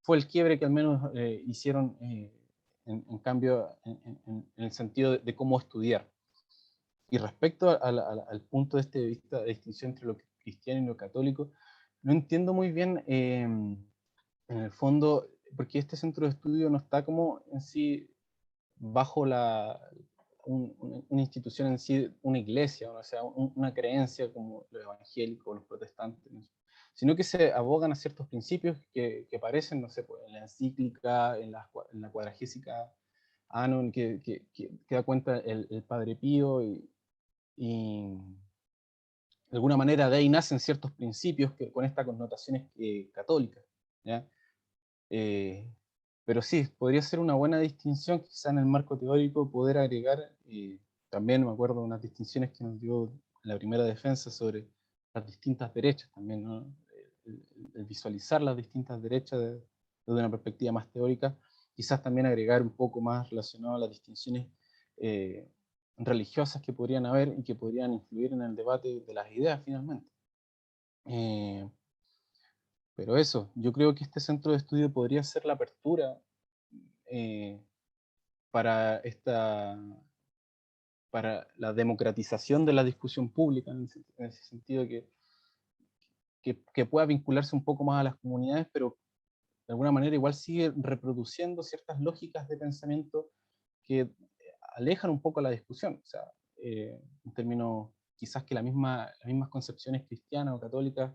fue el quiebre que al menos hicieron en cambio en el sentido de cómo estudiar. Y respecto al punto de vista de distinción entre lo cristiano y lo católico, no entiendo muy bien, en el fondo, porque este centro de estudio no está como en sí bajo una institución en sí, una iglesia, o sea, una creencia como los evangélicos, los protestantes, ¿no? Sino que se abogan a ciertos principios que aparecen, no sé, pues, en la encíclica, en la cuadragésica Anon, que da cuenta el Padre Pío, y de alguna manera de ahí nacen ciertos principios con estas connotaciones católicas, ¿ya? Pero sí, podría ser una buena distinción, quizá en el marco teórico poder agregar, también me acuerdo de unas distinciones que nos dio en la primera defensa sobre las distintas derechas también, ¿no? el visualizar las distintas derechas desde una perspectiva más teórica, quizás también agregar un poco más relacionado a las distinciones religiosas que podrían haber y que podrían influir en el debate de las ideas finalmente. Pero eso, yo creo que este centro de estudio podría ser la apertura para la democratización de la discusión pública, en ese sentido que pueda vincularse un poco más a las comunidades, pero de alguna manera igual sigue reproduciendo ciertas lógicas de pensamiento que alejan un poco la discusión. O sea, en términos quizás que las mismas concepciones cristianas o católicas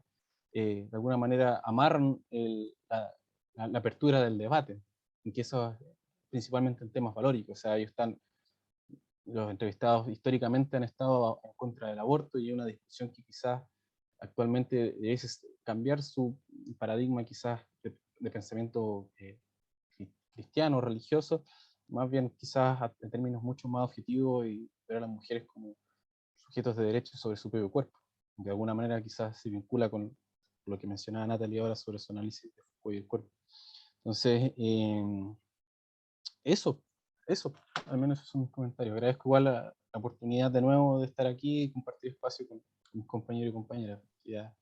de alguna manera amarran la apertura del debate, y que eso principalmente en temas valóricos. O sea, los entrevistados históricamente han estado en contra del aborto, y hay una discusión que quizás actualmente debe cambiar su paradigma quizás de pensamiento cristiano, religioso, más bien quizás en términos mucho más objetivos, y ver a las mujeres como sujetos de derechos sobre su propio cuerpo. De alguna manera quizás se vincula con lo que mencionaba Natalie ahora sobre su análisis de Foucault y el cuerpo. Entonces, eso, al menos esos son mis comentarios. Agradezco igual la oportunidad de nuevo de estar aquí y compartir espacio con mis compañeros y compañeras. Ya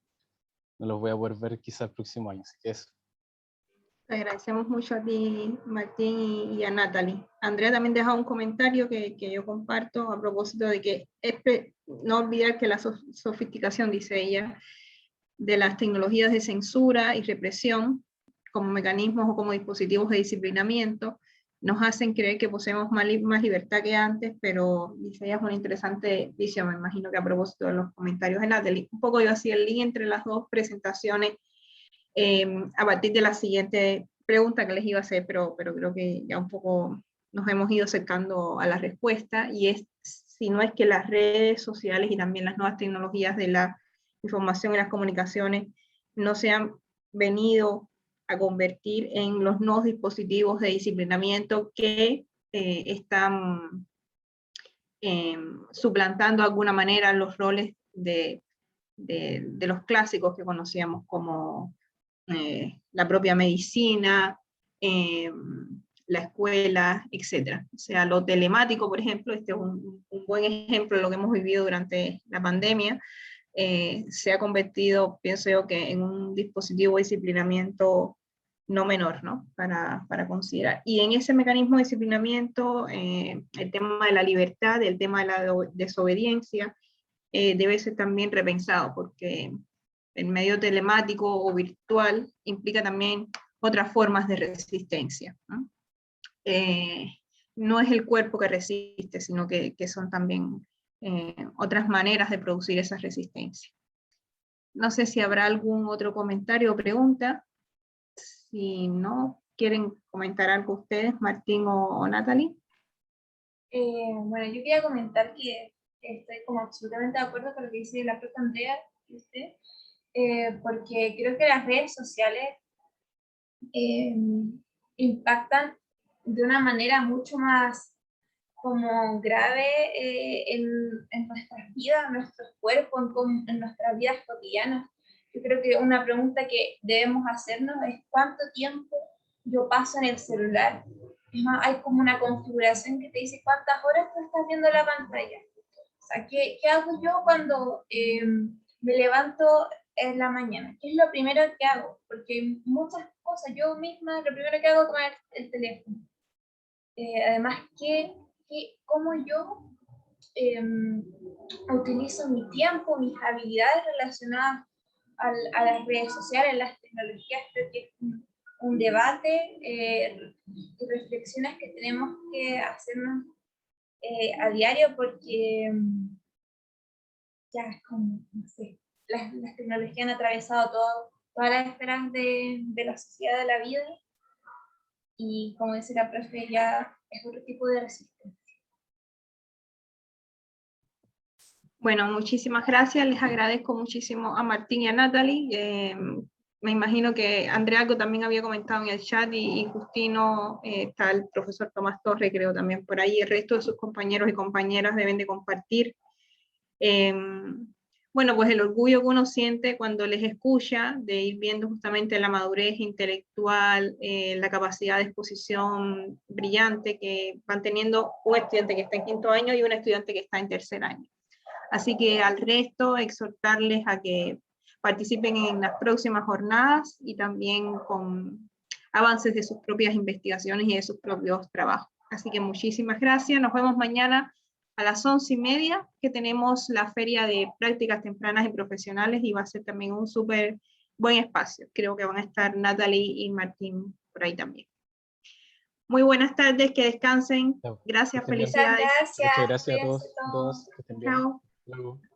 no los voy a poder ver quizás el próximo año, así que eso. Te agradecemos mucho a ti, Martín, y a Natalie. Andrea también deja un comentario que yo comparto a propósito de que no olvidar que la sofisticación, dice ella, de las tecnologías de censura y represión como mecanismos o como dispositivos de disciplinamiento nos hacen creer que poseemos más libertad que antes, pero dice ella es una interesante visión, me imagino que a propósito de los comentarios de Natalie. Un poco yo hacía el link entre las dos presentaciones a partir de la siguiente pregunta que les iba a hacer, pero creo que ya un poco nos hemos ido acercando a la respuesta, y es si no es que las redes sociales y también las nuevas tecnologías de la información y las comunicaciones no se han venido a convertir en los nuevos dispositivos de disciplinamiento que están suplantando de alguna manera los roles de los clásicos que conocíamos como la propia medicina, la escuela, etc. O sea, lo telemático, por ejemplo, este es un buen ejemplo de lo que hemos vivido durante la pandemia, se ha convertido, pienso yo, que en un dispositivo de disciplinamiento no menor, ¿no? Para considerar. Y en ese mecanismo de disciplinamiento, el tema de la libertad, el tema de la desobediencia, debe ser también repensado, porque el medio telemático o virtual implica también otras formas de resistencia, ¿no? No es el cuerpo que resiste, sino que son también otras maneras de producir esa resistencia. No sé si habrá algún otro comentario o pregunta. Si no, ¿quieren comentar algo ustedes, Martín o Natalie? Bueno, yo quería comentar que estoy como absolutamente de acuerdo con lo que dice la profe Andrea, porque creo que las redes sociales impactan de una manera mucho más como grave en nuestras vidas, en nuestros cuerpos, en nuestras vidas cotidianas. Yo creo que una pregunta que debemos hacernos es ¿cuánto tiempo yo paso en el celular? Es más, hay como una configuración que te dice cuántas horas tú estás viendo la pantalla. O sea, ¿qué hago yo cuando me levanto en la mañana? ¿Qué es lo primero que hago? Porque muchas cosas, yo misma, lo primero que hago es tomar el teléfono. Además, cómo yo utilizo mi tiempo, mis habilidades relacionadas a las redes sociales, las tecnologías, creo que es un debate y reflexiones que tenemos que hacernos a diario, porque ya es como, no sé, las tecnologías han atravesado todas las esferas de la sociedad, de la vida, y como dice la profe, ya es otro tipo de resistencia. Bueno, muchísimas gracias, les agradezco muchísimo a Martín y a Natalie. Me imagino que Andrea algo también había comentado en el chat, y Justino, está el profesor Tomás Torre, creo también por ahí, el resto de sus compañeros y compañeras deben de compartir bueno, pues el orgullo que uno siente cuando les escucha, de ir viendo justamente la madurez intelectual, la capacidad de exposición brillante que van teniendo un estudiante que está en 5º año y un estudiante que está en 3er año. Así que al resto, exhortarles a que participen en las próximas jornadas y también con avances de sus propias investigaciones y de sus propios trabajos. Así que muchísimas gracias, nos vemos mañana a las 11:30, que tenemos la Feria de Prácticas Tempranas y Profesionales, y va a ser también un súper buen espacio. Creo que van a estar Natalie y Martín por ahí también. Muy buenas tardes, que descansen. Gracias, Que estén bien. felicidades. Muchas gracias. Muchas gracias a Cuídense todos, que estén bien. Chao. Hasta luego.